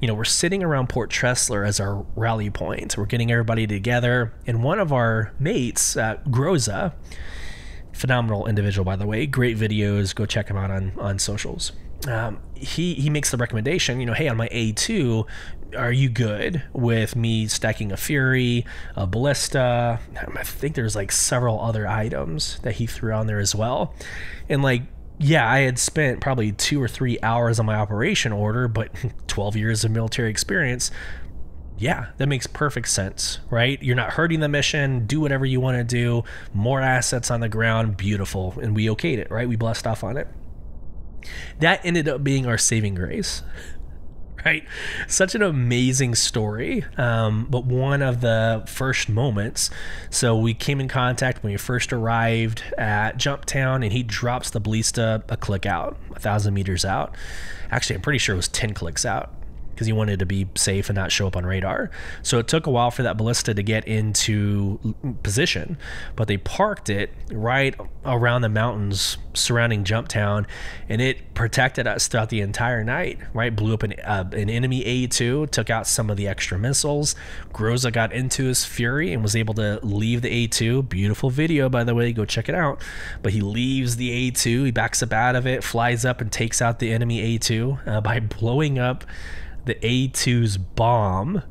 we're sitting around Port Tressler as our rally point. We're getting everybody together. And one of our mates, Groza, phenomenal individual, by the way, great videos. Go check him out on socials. He makes the recommendation, hey, on my A2, are you good with me stacking a Fury, a Ballista? I think there's several other items that he threw on there as well. And I had spent probably 2 or 3 hours on my operation order, but 12 years of military experience. Yeah, that makes perfect sense, right? You're not hurting the mission. Do whatever you want to do. More assets on the ground. Beautiful. And we okayed it, right? We blessed off on it. That ended up being our saving grace. Right? Such an amazing story, but one of the first moments. So we came in contact when we first arrived at Jumptown, and he drops the ballista a click out, 1,000 meters out. Actually, I'm pretty sure it was 10 clicks out, because he wanted to be safe and not show up on radar. So it took a while for that ballista to get into position, but they parked it right around the mountains surrounding Jumptown, and it protected us throughout the entire night, right? Blew up an enemy A2, took out some of the extra missiles. Groza got into his Fury and was able to leave the A2. Beautiful video, by the way, go check it out. But he leaves the A2, he backs up out of it, flies up and takes out the enemy A2 by blowing up the A2's bomb,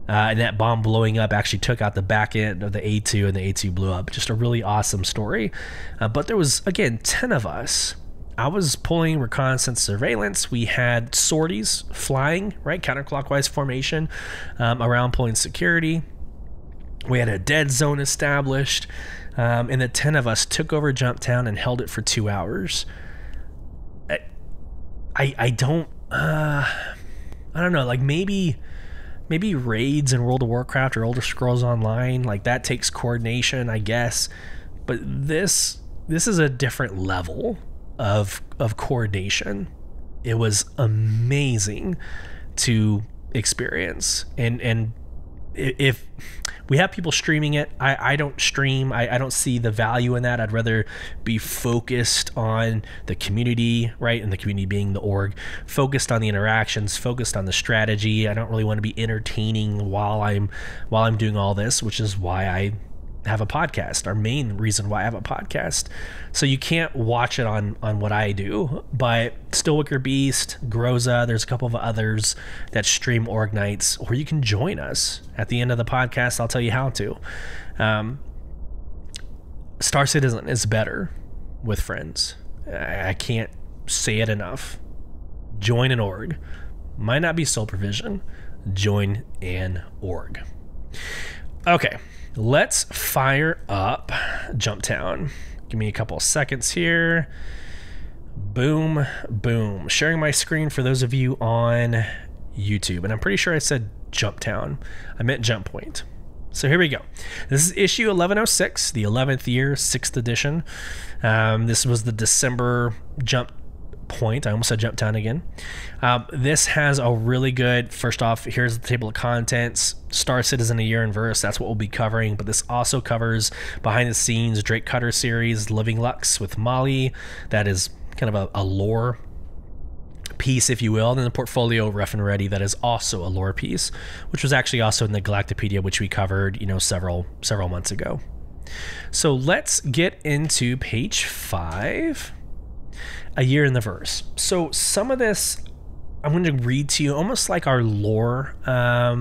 and that bomb blowing up actually took out the back end of the A2, and the A2 blew up. Just a really awesome story. But there was, again, 10 of us. I was pulling reconnaissance surveillance. We had sorties flying, right, counterclockwise formation, around pulling security. We had a dead zone established, and the 10 of us took over Jumptown and held it for 2 hours. I don't know, maybe raids in World of Warcraft or Elder Scrolls Online, that takes coordination, I guess. But this is a different level of coordination. It was amazing to experience. And if we have people streaming it, I don't stream. I don't see the value in that. I'd rather be focused on the community, right? And the community being the org, focused on the interactions, focused on the strategy. I don't really want to be entertaining while I'm doing all this, which is why I have a podcast, our main reason why I have a podcast. So you can't watch it on what I do, but Stillwicker Beast, Groza, there's a couple of others that stream org nights, or you can join us at the end of the podcast. I'll tell you how to. Star Citizen is better with friends. I can't say it enough. Join an org. Might not be sole provision. Join an org. Okay. Let's fire up Jumptown. Give me a couple of seconds here. Boom, boom. Sharing my screen for those of you on YouTube. And I'm pretty sure I said Jumptown. I meant Jump Point. So here we go. This is issue 1106, the 11th year, 6th edition. This was the December Jump Point. I almost said Jumptown again. This has a really good, first off, here's the table of contents. Star Citizen A Year in Verse, that's what we'll be covering, but this also covers behind the scenes Drake Cutter series, Living Lux with Molly. That is kind of a lore piece, if you will. And then the portfolio Rough and Ready, that is also a lore piece, which was actually also in the Galactopedia, which we covered, several months ago. So let's get into page 5. A Year in the Verse. So some of this I'm going to read to you almost like our lore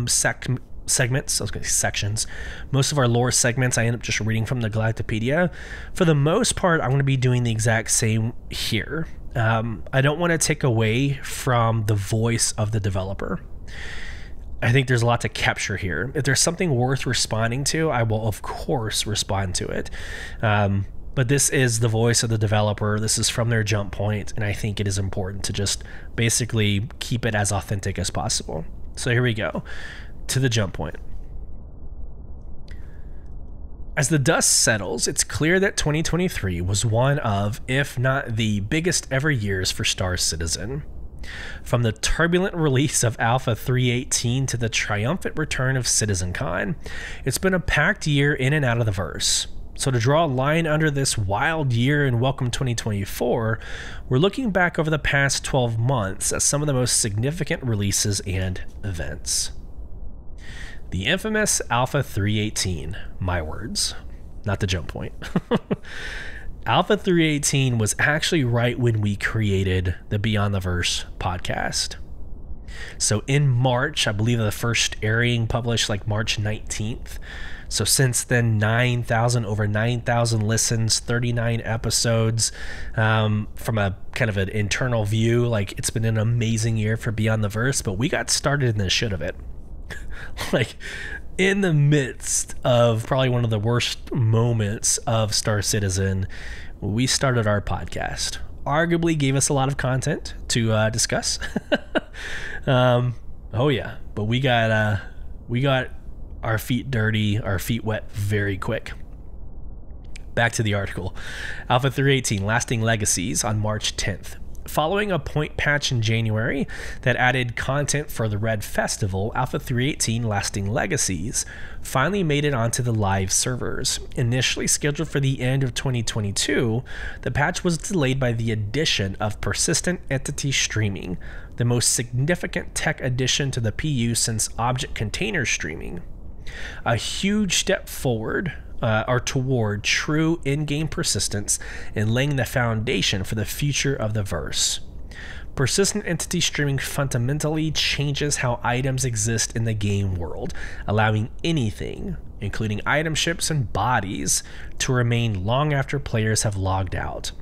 segments. I was going to say sections. Most of our lore segments, I end up just reading from the Galactopedia. For the most part, I'm going to be doing the exact same here. I don't want to take away from the voice of the developer. I think there's a lot to capture here. If there's something worth responding to, I will, of course, respond to it. But this is the voice of the developer. This is from their jump point, and I think it is important to just basically keep it as authentic as possible. So here we go, to the jump point. As the dust settles, it's clear that 2023 was one of, if not the biggest ever years for Star Citizen. From the turbulent release of Alpha 3.18 to the triumphant return of CitizenCon, it's been a packed year in and out of the verse. So to draw a line under this wild year and welcome 2024, we're looking back over the past 12 months at some of the most significant releases and events. The infamous Alpha 3.18, my words, not the jump point. Alpha 3.18 was actually right when we created the Beyond the Verse podcast. So in March, I believe the first airing published like March 19th. So since then, over 9,000 listens, 39 episodes. From a kind of an internal view, like it's been an amazing year for Beyond the Verse, but we got started in the shit of it. Like in the midst of probably one of the worst moments of Star Citizen, we started our podcast. Arguably gave us a lot of content to discuss. Oh yeah, but we got our feet dirty, our feet wet very quick. Back to the article. Alpha 3.18 Lasting Legacies on March 10th. Following a point patch in January that added content for the Red Festival, Alpha 3.18 Lasting Legacies finally made it onto the live servers. Initially scheduled for the end of 2022, the patch was delayed by the addition of persistent entity streaming, the most significant tech addition to the PU since object container streaming. A huge step forward or toward true in-game persistence and laying the foundation for the future of the verse. Persistent entity streaming fundamentally changes how items exist in the game world, allowing anything, including item ships and bodies, to remain long after players have logged out.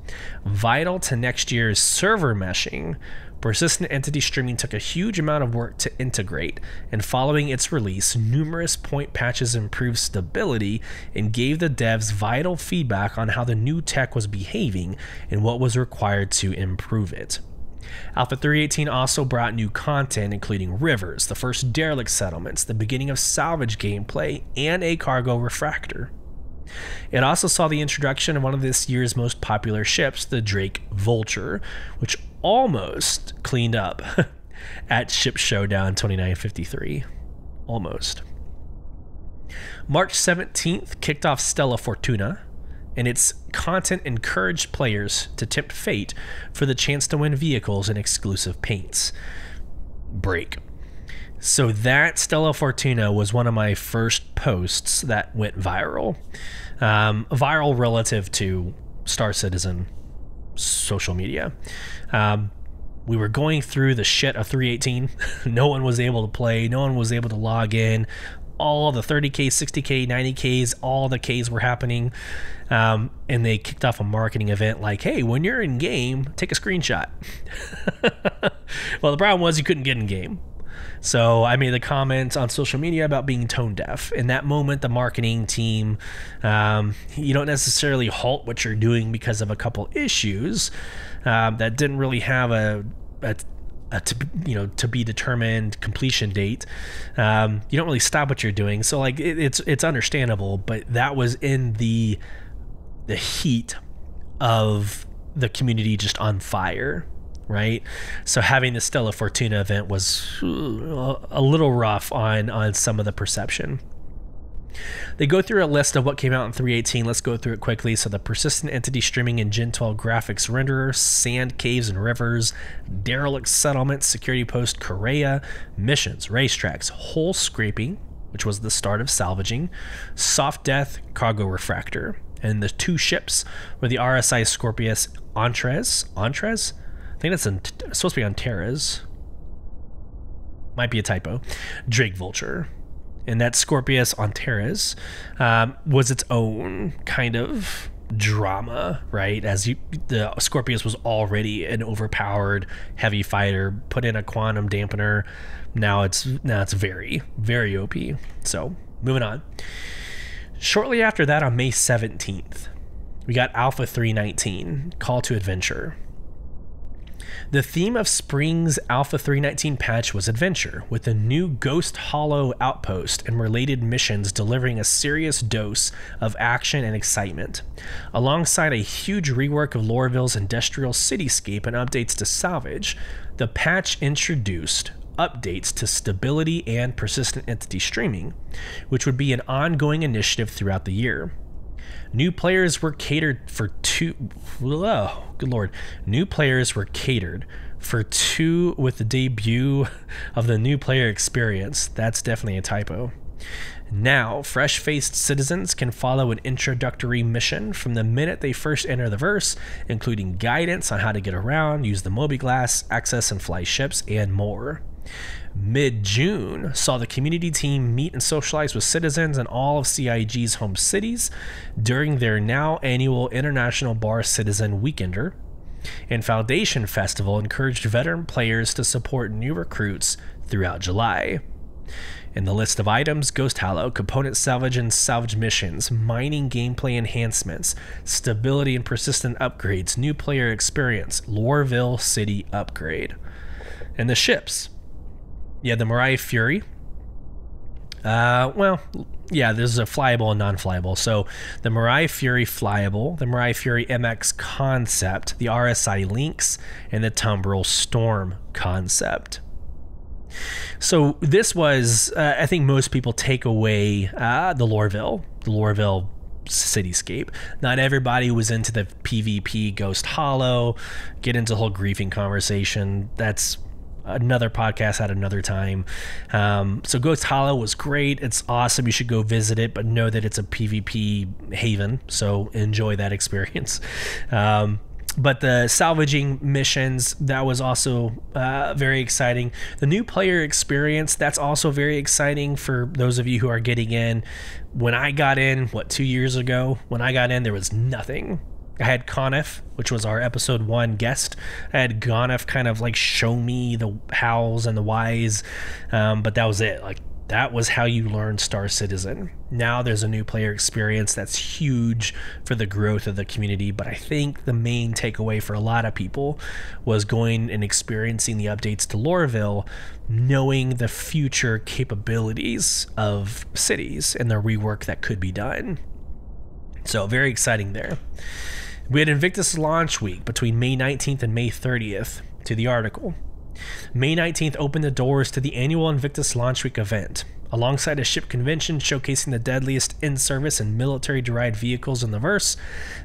Vital to next year's server meshing, persistent entity streaming took a huge amount of work to integrate, and following its release, numerous point patches improved stability and gave the devs vital feedback on how the new tech was behaving and what was required to improve it. Alpha 3.18 also brought new content, including rivers, the first derelict settlements, the beginning of salvage gameplay, and a cargo refractor. It also saw the introduction of one of this year's most popular ships, the Drake Vulture, which almost cleaned up at Ship Showdown 2953. Almost. March 17th kicked off Stella Fortuna, and its content encouraged players to tempt fate for the chance to win vehicles and exclusive paints. Break. So that Stella Fortuna was one of my first posts that went viral. Viral relative to Star Citizen social media. We were going through the shit of 3.18. No one was able to play. No one was able to log in. All the 30K, 60K, 90Ks, all the Ks were happening. And they kicked off a marketing event like, hey, when you're in game, take a screenshot. Well, the problem was you couldn't get in game. So I made the comment on social media about being tone deaf. In that moment, the marketing team, you don't necessarily halt what you're doing because of a couple issues that didn't really have a to be determined completion date. You don't really stop what you're doing. So like it's understandable, but that was in the heat of the community just on fire. Right, so having the Stella Fortuna event was a little rough on some of the perception. They go through a list of what came out in 3.18. Let's go through it quickly. So the persistent entity streaming in Gen 12 graphics renderer, sand caves and rivers, derelict settlements, security post Correa, missions, racetracks, hole scraping, which was the start of salvaging, soft death, cargo refractor, and the two ships were the RSI Scorpius Antres. I think that's supposed to be Antares. might be a typo, Drake Vulture. And that Scorpius Antares was its own kind of drama, right? The Scorpius was already an overpowered heavy fighter, put in a quantum dampener. Now it's very, very OP. So moving on. Shortly after that, on May 17th, we got Alpha 319, Call to Adventure. The theme of spring's Alpha 319 patch was adventure, with the new Ghost Hollow outpost and related missions delivering a serious dose of action and excitement. Alongside a huge rework of Lorville's industrial cityscape and updates to salvage, the patch introduced updates to stability and persistent entity streaming, which would be an ongoing initiative throughout the year. New players were catered for two with the debut of the new player experience. That's definitely a typo. Now, fresh-faced citizens can follow an introductory mission from the minute they first enter the verse, including guidance on how to get around, use the Mobi-Glass, access and fly ships, and more. Mid-June saw the community team meet and socialize with citizens in all of CIG's home cities during their now annual International Bar Citizen Weekender, and Foundation Festival encouraged veteran players to support new recruits throughout July. In the list of items, Ghost Hollow, component salvage and salvage missions, mining gameplay enhancements, stability and persistent upgrades, new player experience, Lorville City upgrade. And the ships. Yeah, the Mirai Fury. There's a flyable and non-flyable. So the Mirai Fury flyable, the Mirai Fury MX concept, the RSI Lynx, and the Tumbril Storm concept. So this was, I think most people take away the Lorville cityscape. Not everybody was into the PvP Ghost Hollow. Get into the whole griefing conversation. That's another podcast at another time. So Ghost Hollow was great. It's awesome. You should go visit it, but know that it's a PvP haven. So enjoy that experience. But the salvaging missions, that was also very exciting. The new player experience, that's also very exciting for those of you who are getting in. When I got in, 2 years ago, when I got in, there was nothing. I had Conif, which was our episode 1 guest. I had Conif kind of like show me the hows and the whys, but that was it. Like, that was how you learned Star Citizen. Now there's a new player experience that's huge for the growth of the community, but I think the main takeaway for a lot of people was going and experiencing the updates to Lorville, knowing the future capabilities of cities and the rework that could be done. So very exciting there. We had Invictus launch week between May 19th and May 30th to the article. May 19th opened the doors to the annual Invictus Launch Week event, alongside a ship convention showcasing the deadliest in-service and military-derived vehicles in the verse.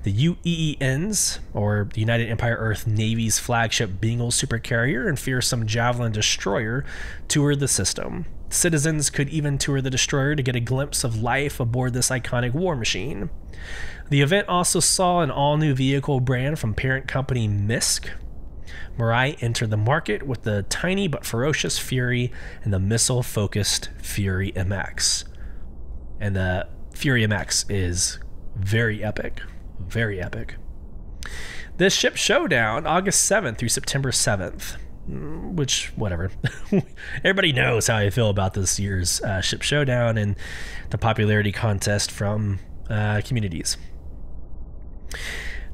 The UEENs, or the United Empire Earth Navy's flagship Bingle supercarrier and fearsome Javelin destroyer, toured the system. Citizens could even tour the destroyer to get a glimpse of life aboard this iconic war machine. The event also saw an all-new vehicle brand from parent company Misk. Mirai entered the market with the tiny but ferocious Fury and the missile-focused Fury MX. And the Fury MX is very epic. Very epic. The Ship Showdown, August 7th through September 7th. Which, whatever. Everybody knows how I feel about this year's Ship Showdown and the popularity contest from communities.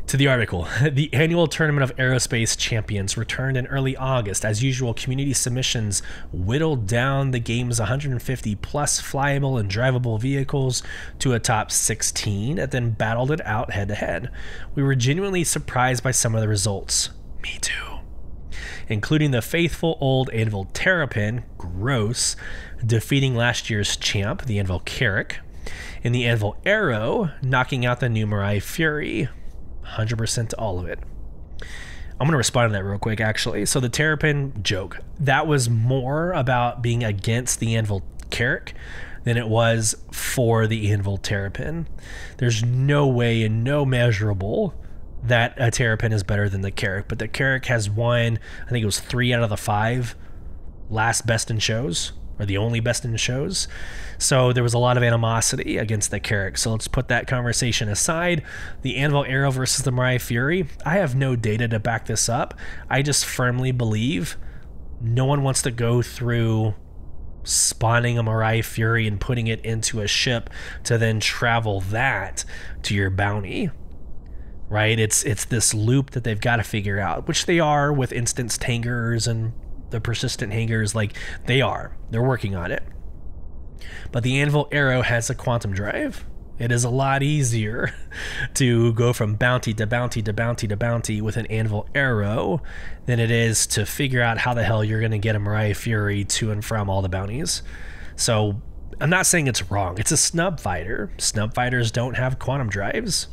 To the article, the annual Tournament of Aerospace Champions returned in early August. As usual, community submissions whittled down the game's 150 plus flyable and drivable vehicles to a top 16 and then battled it out head to head. We were genuinely surprised by some of the results. Me too. Including the faithful old Anvil Terrapin, gross, defeating last year's champ, the Anvil Carrack, and the Anvil Arrow, knocking out the new Mirai Fury. 100% to all of it. I'm going to respond to that real quick, actually. So the Terrapin joke, that was more about being against the Anvil Carrack than it was for the Anvil Terrapin. There's no way and no measurable that a Terrapin is better than the Carrack, but the Carrack has won, I think it was 3 out of the 5 last best in shows, or the only best in shows. So there was a lot of animosity against the Carrack. So let's put that conversation aside. The Anvil Arrow versus the Mirai Fury. I have no data to back this up. I just firmly believe no one wants to go through spawning a Mirai Fury and putting it into a ship to then travel that to your bounty. Right? It's this loop that they've got to figure out, which they are with instanced hangars and the persistent hangars. Like, they're working on it. But the Anvil Arrow has a quantum drive. It is a lot easier to go from bounty to bounty to bounty to bounty with an Anvil Arrow than it is to figure out how the hell you're going to get a Mirai Fury to and from all the bounties. So I'm not saying it's wrong. It's a snub fighter. Snub fighters don't have quantum drives.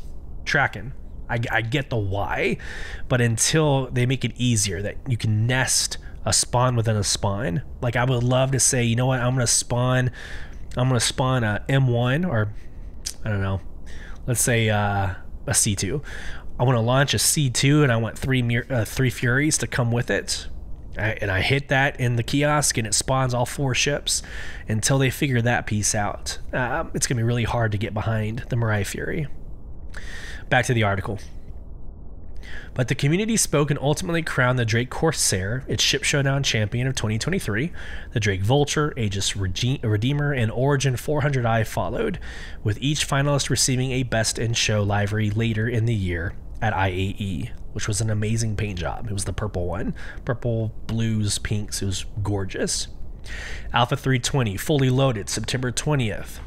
Tracking. I get the why, but until they make it easier that you can nest a spawn within a spawn, like I would love to say, you know what, I'm going to spawn a M1, or I don't know, let's say a C2. I want to launch a C2 and I want three Furies to come with it. And I hit that in the kiosk and it spawns all 4 ships. Until they figure that piece out, it's going to be really hard to get behind the Mirai Fury. Back to the article. But the community spoke and ultimately crowned the Drake Corsair its Ship Showdown champion of 2023. The Drake Vulture, Aegis Redeemer, and Origin 400i followed, with each finalist receiving a Best in Show livery later in the year at IAE, which was an amazing paint job. It was the purple one. Purple, blues, pinks. It was gorgeous. Alpha 320, fully loaded, September 20th.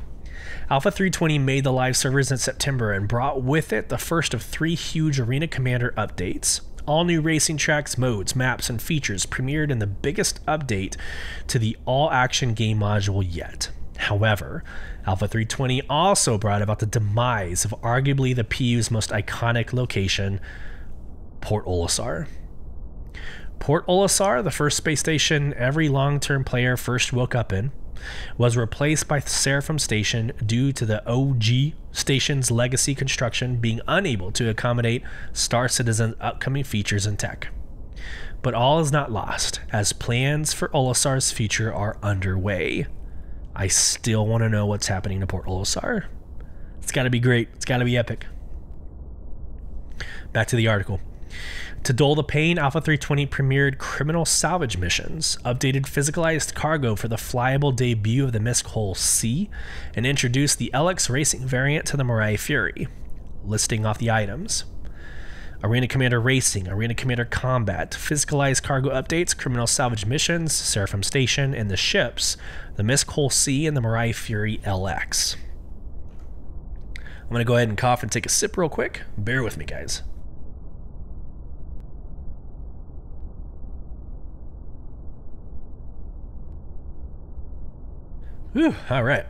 Alpha 320 made the live servers in September and brought with it the first of 3 huge Arena Commander updates. All new racing tracks, modes, maps, and features premiered in the biggest update to the all-action game module yet. However, Alpha 320 also brought about the demise of arguably the PU's most iconic location, Port Olisar. Port Olisar, the first space station every long-term player first woke up in, was replaced by Seraphim Station due to the OG station's legacy construction being unable to accommodate Star Citizen's upcoming features and tech. But all is not lost, as plans for Olisar's future are underway. I still want to know what's happening to Port Olisar. It's got to be great. It's got to be epic. Back to the article. To dull the pain, Alpha 320 premiered criminal salvage missions, updated physicalized cargo for the flyable debut of the Mist Hull C, and introduced the LX Racing variant to the Mirai Fury. Listing off the items: Arena Commander Racing, Arena Commander Combat, physicalized cargo updates, criminal salvage missions, Seraphim Station, and the ships, the Mist Hull C and the Mirai Fury LX. I'm going to go ahead and cough and take a sip real quick. Bear with me, guys. Whew, all right.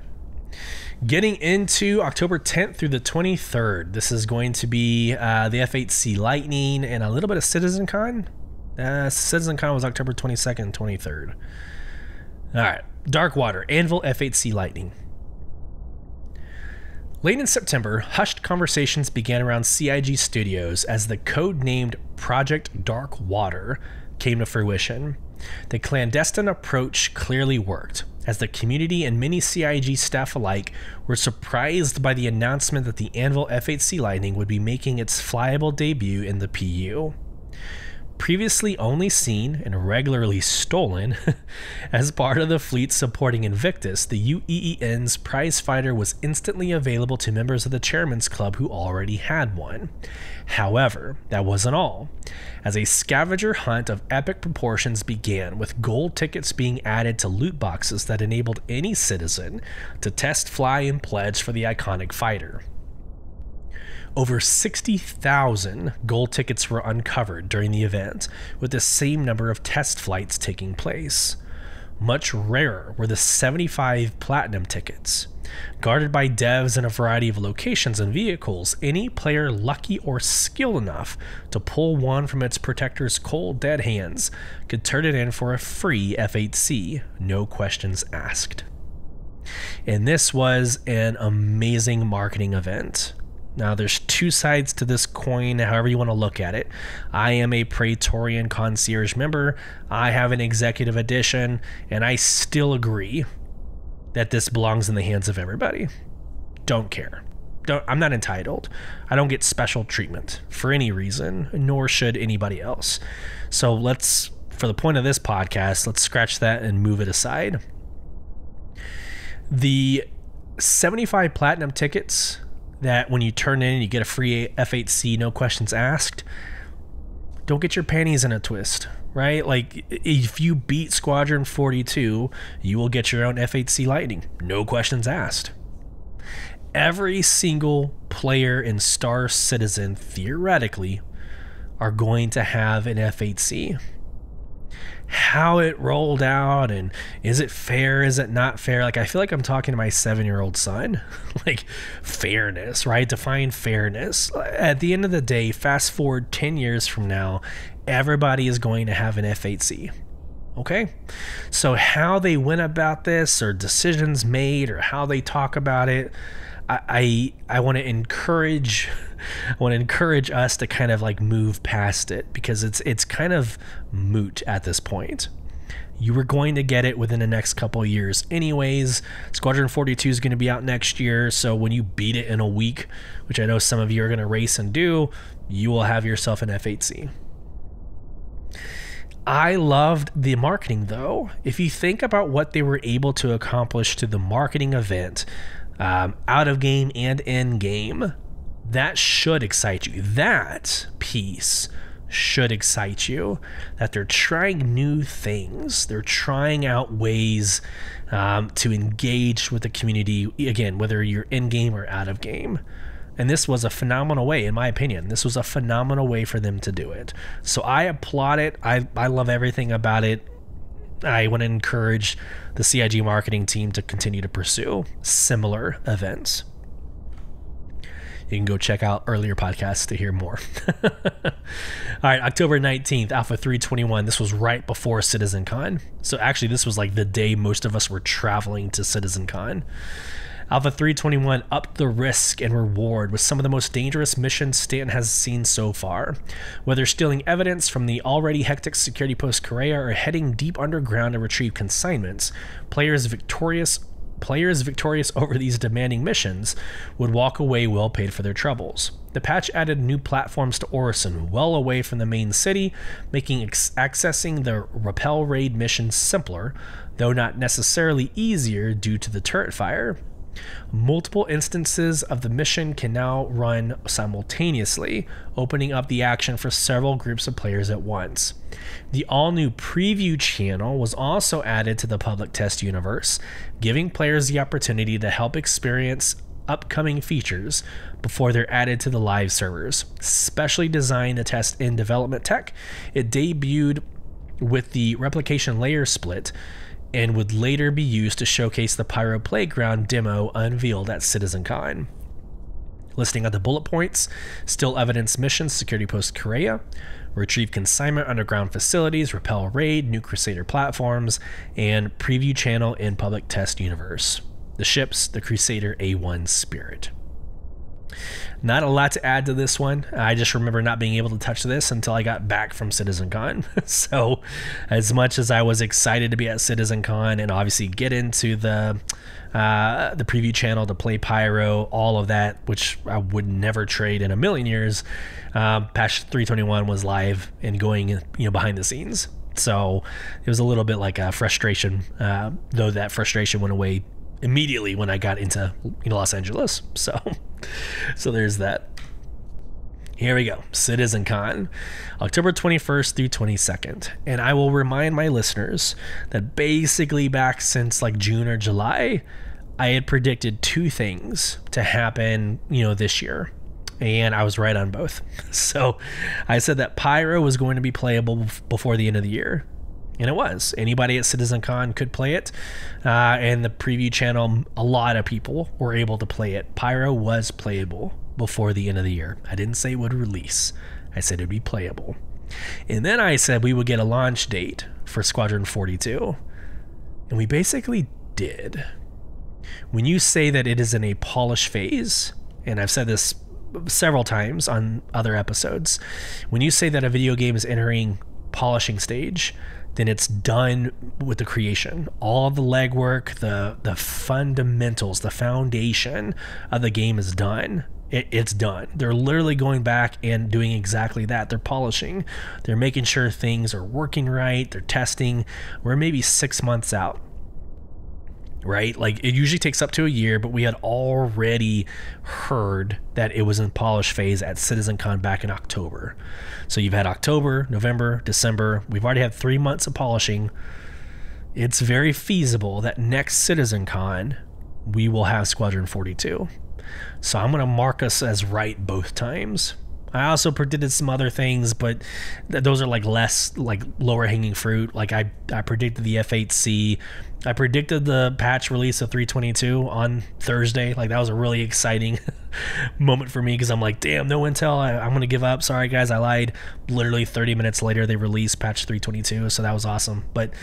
Getting into October 10th through the 23rd. This is going to be the F8C Lightning and a little bit of CitizenCon. CitizenCon was October 22nd and 23rd. All right. Darkwater, Anvil, F8C Lightning. Late in September, hushed conversations began around CIG Studios as the code-named Project Darkwater came to fruition. The clandestine approach clearly worked, as the community and many CIG staff alike were surprised by the announcement that the Anvil F8C Lightning would be making its flyable debut in the PU. Previously only seen and regularly stolen as part of the fleet supporting Invictus, the UEEN's prize fighter was instantly available to members of the Chairman's Club who already had one. However, that wasn't all, as a scavenger hunt of epic proportions began, with gold tickets being added to loot boxes that enabled any citizen to test, fly, and pledge for the iconic fighter. Over 60,000 gold tickets were uncovered during the event, with the same number of test flights taking place. Much rarer were the 75 platinum tickets. Guarded by devs in a variety of locations and vehicles, any player lucky or skilled enough to pull one from its protector's cold dead hands could turn it in for a free F8C, no questions asked. And this was an amazing marketing event. Now, there's two sides to this coin, however you want to look at it. I am a Praetorian Concierge member. I have an executive edition, and I still agree that this belongs in the hands of everybody. Don't care. I'm not entitled. I don't get special treatment for any reason, nor should anybody else. So for the point of this podcast, let's scratch that and move it aside. The 75 platinum tickets that when you turn in, you get a free F8C, no questions asked. Don't get your panties in a twist, right? Like, if you beat Squadron 42, you will get your own F8C Lightning, no questions asked. Every single player in Star Citizen, theoretically, are going to have an F8C. How it rolled out and is it fair, is it not fair? Like, I feel like I'm talking to my 7-year-old son. Like, fairness, right? Define fairness. At the end of the day, fast forward 10 years from now, everybody is going to have an F8C. Okay? So how they went about this, or decisions made, or how they talk about it, I want to encourage us to kind of like move past it, because it's kind of moot at this point. You were going to get it within the next couple of years anyways. Squadron 42 is going to be out next year, so when you beat it in a week, which I know some of you are going to race and do, you will have yourself an F8C. I loved the marketing, though. If you think about what they were able to accomplish to the marketing event, out of game and in game, that should excite you. That piece should excite you, that they're trying new things. They're trying out ways to engage with the community, again, whether you're in game or out of game. And this was a phenomenal way, in my opinion. This was a phenomenal way for them to do it. So I applaud it. I love everything about it. I want to encourage the CIG marketing team to continue to pursue similar events. You can go check out earlier podcasts to hear more. All right, October 19th, Alpha 321. This was right before CitizenCon. So actually, this was like the day most of us were traveling to CitizenCon. Alpha 321 upped the risk and reward with some of the most dangerous missions Stanton has seen so far. Whether stealing evidence from the already hectic security post Correa or heading deep underground to retrieve consignments, players victorious over these demanding missions would walk away well paid for their troubles. The patch added new platforms to Orison, well away from the main city, making accessing the Rappel Raid mission simpler, though not necessarily easier due to the turret fire. Multiple instances of the mission can now run simultaneously, opening up the action for several groups of players at once. The all-new preview channel was also added to the public test universe, giving players the opportunity to help experience upcoming features before they're added to the live servers. Specially designed to test in development tech, it debuted with the replication layer split, and would later be used to showcase the Pyro Playground demo unveiled at CitizenCon. Listing out the bullet points: still evidence missions, security post Correa, retrieve consignment underground facilities, Rappel Raid, new Crusader platforms, and preview channel in public test universe. The ships, the Crusader A1 Spirit. Not a lot to add to this one. I just remember not being able to touch this until I got back from CitizenCon. So as much as I was excited to be at CitizenCon and obviously get into the preview channel to play Pyro, all of that, which I would never trade in a million years, patch 321 was live and going behind the scenes. So it was a little bit like a frustration, though that frustration went away immediately when I got into Los Angeles. So there's that. Here we go. CitizenCon, October 21st through 22nd. And I will remind my listeners that basically back since like June or July, I had predicted two things to happen, this year. And I was right on both. So I said that Pyro was going to be playable before the end of the year. And it was. Anybody at CitizenCon could play it. And the preview channel, a lot of people were able to play it. Pyro was playable before the end of the year. I didn't say it would release. I said it would be playable. And then I said we would get a launch date for Squadron 42. And we basically did. When you say that it is in a polish phase, and I've said this several times on other episodes, when you say that a video game is entering polishing stage, then it's done with the creation. All the legwork, the fundamentals, the foundation of the game is done. It's done. They're literally going back and doing exactly that. They're polishing. They're making sure things are working right. They're testing. We're maybe 6 months out, right? Like, it usually takes up to a year, but we had already heard that it was in polish phase at CitizenCon back in October. So you've had October, November, December. We've already had 3 months of polishing. It's very feasible that next CitizenCon we will have Squadron 42. So I'm going to mark us as right both times. I also predicted some other things, but those are like less, like lower hanging fruit. Like I predicted the F8C. I predicted the patch release of 322 on Thursday. Like, that was a really exciting moment for me, because I'm like, damn, no intel. I'm going to give up. Sorry, guys, I lied. Literally 30 minutes later, they released patch 322. So that was awesome. But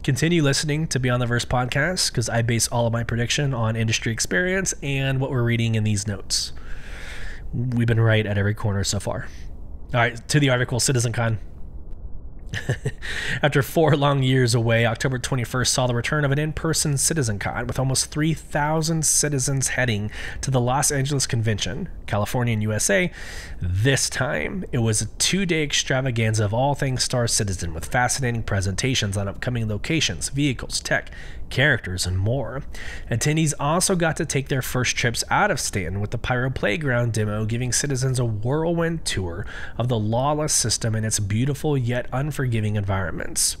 continue listening to Beyond the Verse podcast, because I base all of my prediction on industry experience and what we're reading in these notes. We've been right at every corner so far. All right, to the article, CitizenCon. After 4 long years away, October 21st saw the return of an in-person CitizenCon with almost 3,000 citizens heading to the Los Angeles Convention, California and USA. This time, it was a 2-day extravaganza of all things Star Citizen, with fascinating presentations on upcoming locations, vehicles, tech, characters, and more. Attendees also got to take their first trips out of Stanton, with the Pyro Playground demo giving citizens a whirlwind tour of the lawless system and its beautiful yet unforgiving environments.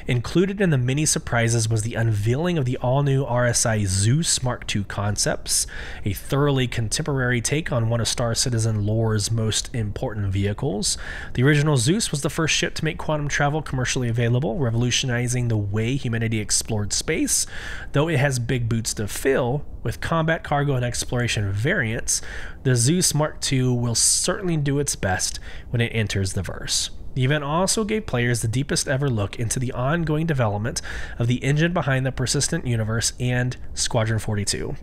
Included in the many surprises was the unveiling of the all-new RSI Zeus Mark II concepts, a thoroughly contemporary take on one of Star Citizen lore's most important vehicles. The original Zeus was the first ship to make quantum travel commercially available, revolutionizing the way humanity explored space. Though it has big boots to fill, with combat, cargo, and exploration variants, the Zeus Mark II will certainly do its best when it enters the verse. The event also gave players the deepest ever look into the ongoing development of the engine behind the Persistent Universe and Squadron 42.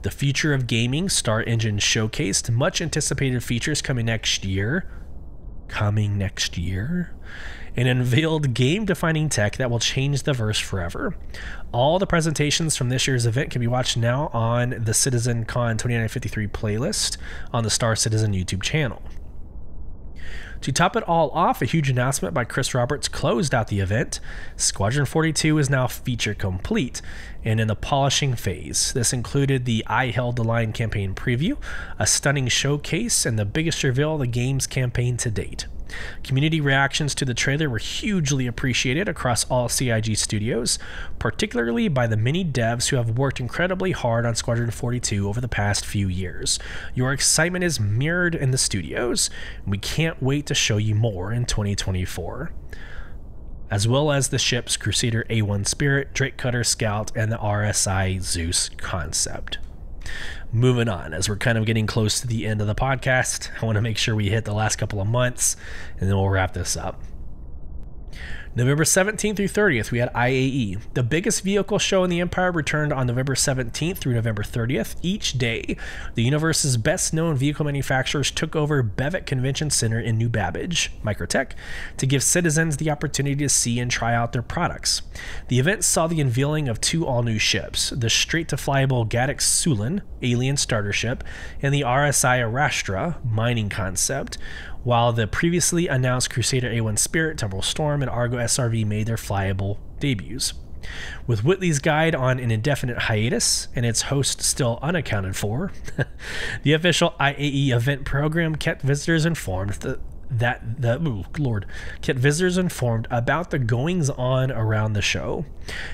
The Future of Gaming Star Engine showcased much anticipated features coming next year, and unveiled game-defining tech that will change the verse forever. All the presentations from this year's event can be watched now on the CitizenCon 2953 playlist on the Star Citizen YouTube channel. To top it all off, a huge announcement by Chris Roberts closed out the event. Squadron 42 is now feature complete and in the polishing phase. This included the I Held the Line campaign preview, a stunning showcase, and the biggest reveal of the game's campaign to date. Community reactions to the trailer were hugely appreciated across all CIG studios, particularly by the many devs who have worked incredibly hard on Squadron 42 over the past few years. Your excitement is mirrored in the studios, and we can't wait to show you more in 2024. As well as the ships Crusader A1 Spirit, Drake Cutter Scout, and the RSI Zeus concept. Moving on, as we're kind of getting close to the end of the podcast, I want to make sure we hit the last couple of months, and then we'll wrap this up. November 17th through 30th, we had IAE. The biggest vehicle show in the Empire returned on November 17th through November 30th. Each day, the universe's best-known vehicle manufacturers took over Bevic Convention Center in New Babbage, Microtech, to give citizens the opportunity to see and try out their products. The event saw the unveiling of 2 all-new ships, the straight-to-flyable Gaddox Sulin, alien starter ship, and the RSI Arastra, mining concept, while the previously announced Crusader A1 Spirit, Temporal Storm, and Argo SRV made their flyable debuts. With Whitley's Guide on an indefinite hiatus and its host still unaccounted for, the official IAE event program kept visitors informed kept visitors informed about the goings-on around the show.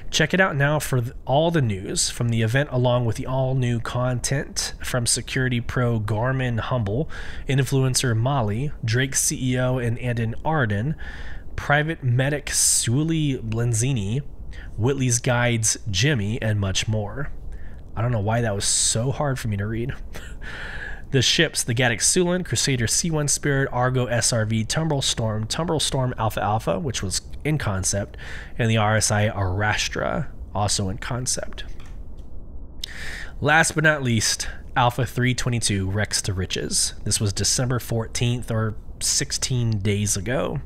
Check it out now for all the news from the event, along with the all-new content from Security Pro Garmin Humble, Influencer Molly, Drake CEO and Andon Arden, Private Medic Sully Blenzini, Whitley's Guides Jimmy, and much more. I don't know why that was so hard for me to read. The ships, the Gaddox Sulin, Crusader C1 Spirit, Argo SRV, Temporal Storm Alpha Alpha, which was in concept, and the RSI Arastra, also in concept. Last but not least, Alpha 322 Rex to Riches. This was December 14th, or 16 days ago.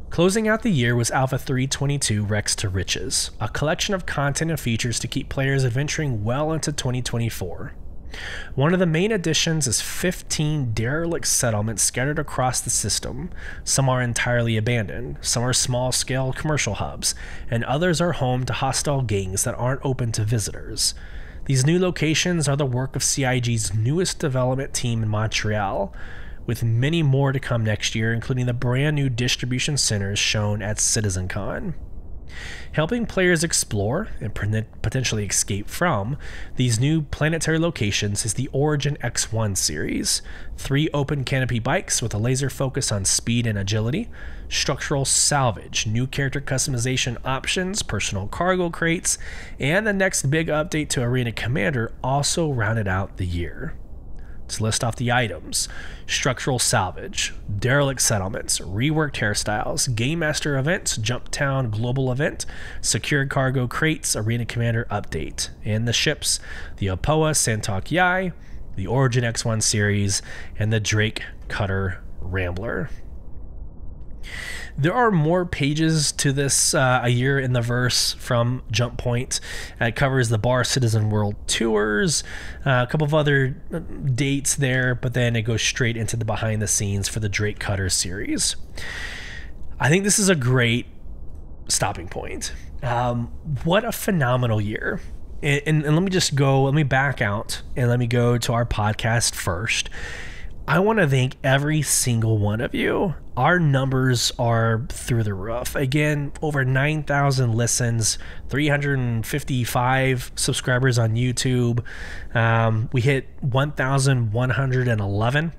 Closing out the year was Alpha 322 Rex to Riches, a collection of content and features to keep players adventuring well into 2024. One of the main additions is 15 derelict settlements scattered across the system. Some are entirely abandoned, some are small-scale commercial hubs, and others are home to hostile gangs that aren't open to visitors. These new locations are the work of CIG's newest development team in Montreal, with many more to come next year, including the brand new distribution centers shown at CitizenCon. Helping players explore and potentially escape from these new planetary locations is the Origin X1 series. 3 open canopy bikes with a laser focus on speed and agility, structural salvage, new character customization options, personal cargo crates, and the next big update to Arena Commander also rounded out the year. To list off the items: structural salvage, derelict settlements, reworked hairstyles, Game Master events, Jumptown global event, secured cargo crates, Arena Commander update, and the ships: the Apoa Santok Yai, the Origin X1 series, and the Drake Cutter Rambler. There are more pages to this A Year in the Verse from Jump Point. It covers the Bar Citizen World Tours, a couple of other dates there, but then it goes straight into the behind the scenes for the Drake Cutter series. I think this is a great stopping point. What a phenomenal year. And let me back out and let me go to our podcast first. I want to thank every single one of you. Our numbers are through the roof. Again, over 9,000 listens, 355 subscribers on YouTube. We hit 1,111.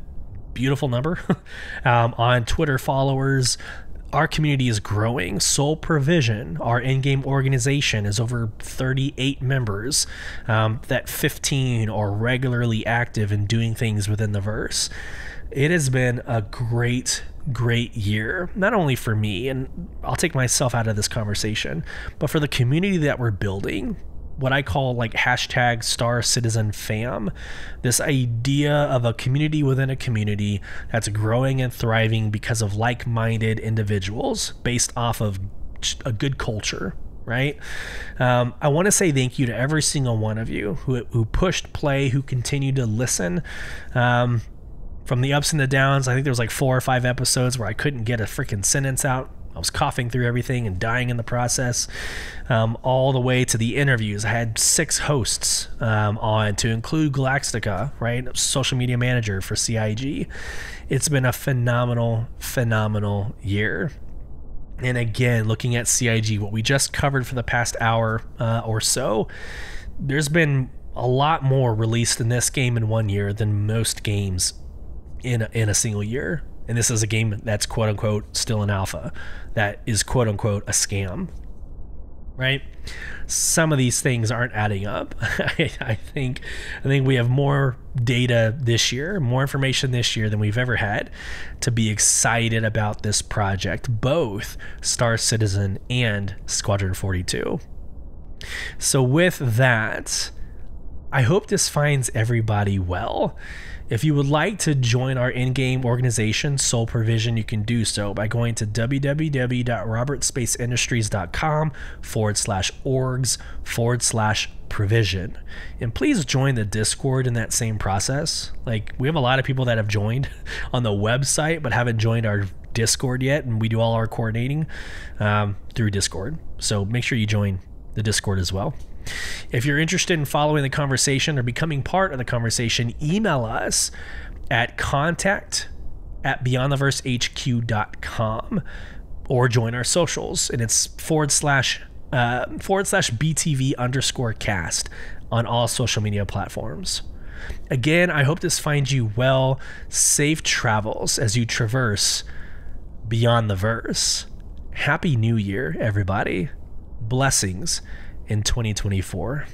Beautiful number. On Twitter followers. Our community is growing. Soul Provision, our in-game organization, is over 38 members. That 15 are regularly active and doing things within the verse. It has been a great year, not only for me, and I'll take myself out of this conversation, but for the community that we're building. What I call like hashtag Star Citizen Fam, this idea of a community within a community that's growing and thriving because of like-minded individuals based off of a good culture, right? I want to say thank you to every single one of you who pushed play, who continued to listen. From the ups and the downs, I think there was like 4 or 5 episodes where I couldn't get a freaking sentence out. I was coughing through everything and dying in the process, all the way to the interviews. I had 6 hosts on, to include Galactica, right? Social media manager for CIG. It's been a phenomenal year. And again, looking at CIG, what we just covered for the past hour or so, there's been a lot more released in this game in 1 year than most games in a single year. And this is a game that's quote-unquote still in alpha, that is quote-unquote a scam, right? Some of these things aren't adding up. I think we have more data this year, more information this year than we've ever had to be excited about this project, both Star Citizen and Squadron 42. So with that, I hope this finds everybody well. If you would like to join our in-game organization, Soul Provision, you can do so by going to www.robertspaceindustriescom/orgs/provision. And please join the Discord in that same process. Like, we have a lot of people that have joined on the website but haven't joined our Discord yet, and we do all our coordinating through Discord. So make sure you join the Discord as well. If you're interested in following the conversation or becoming part of the conversation, email us at contact@beyondtheversehq.com or join our socials, and it's /BTV_cast on all social media platforms. Again, I hope this finds you well. Safe travels as you traverse beyond the verse. Happy New Year, everybody. Blessings in 2024.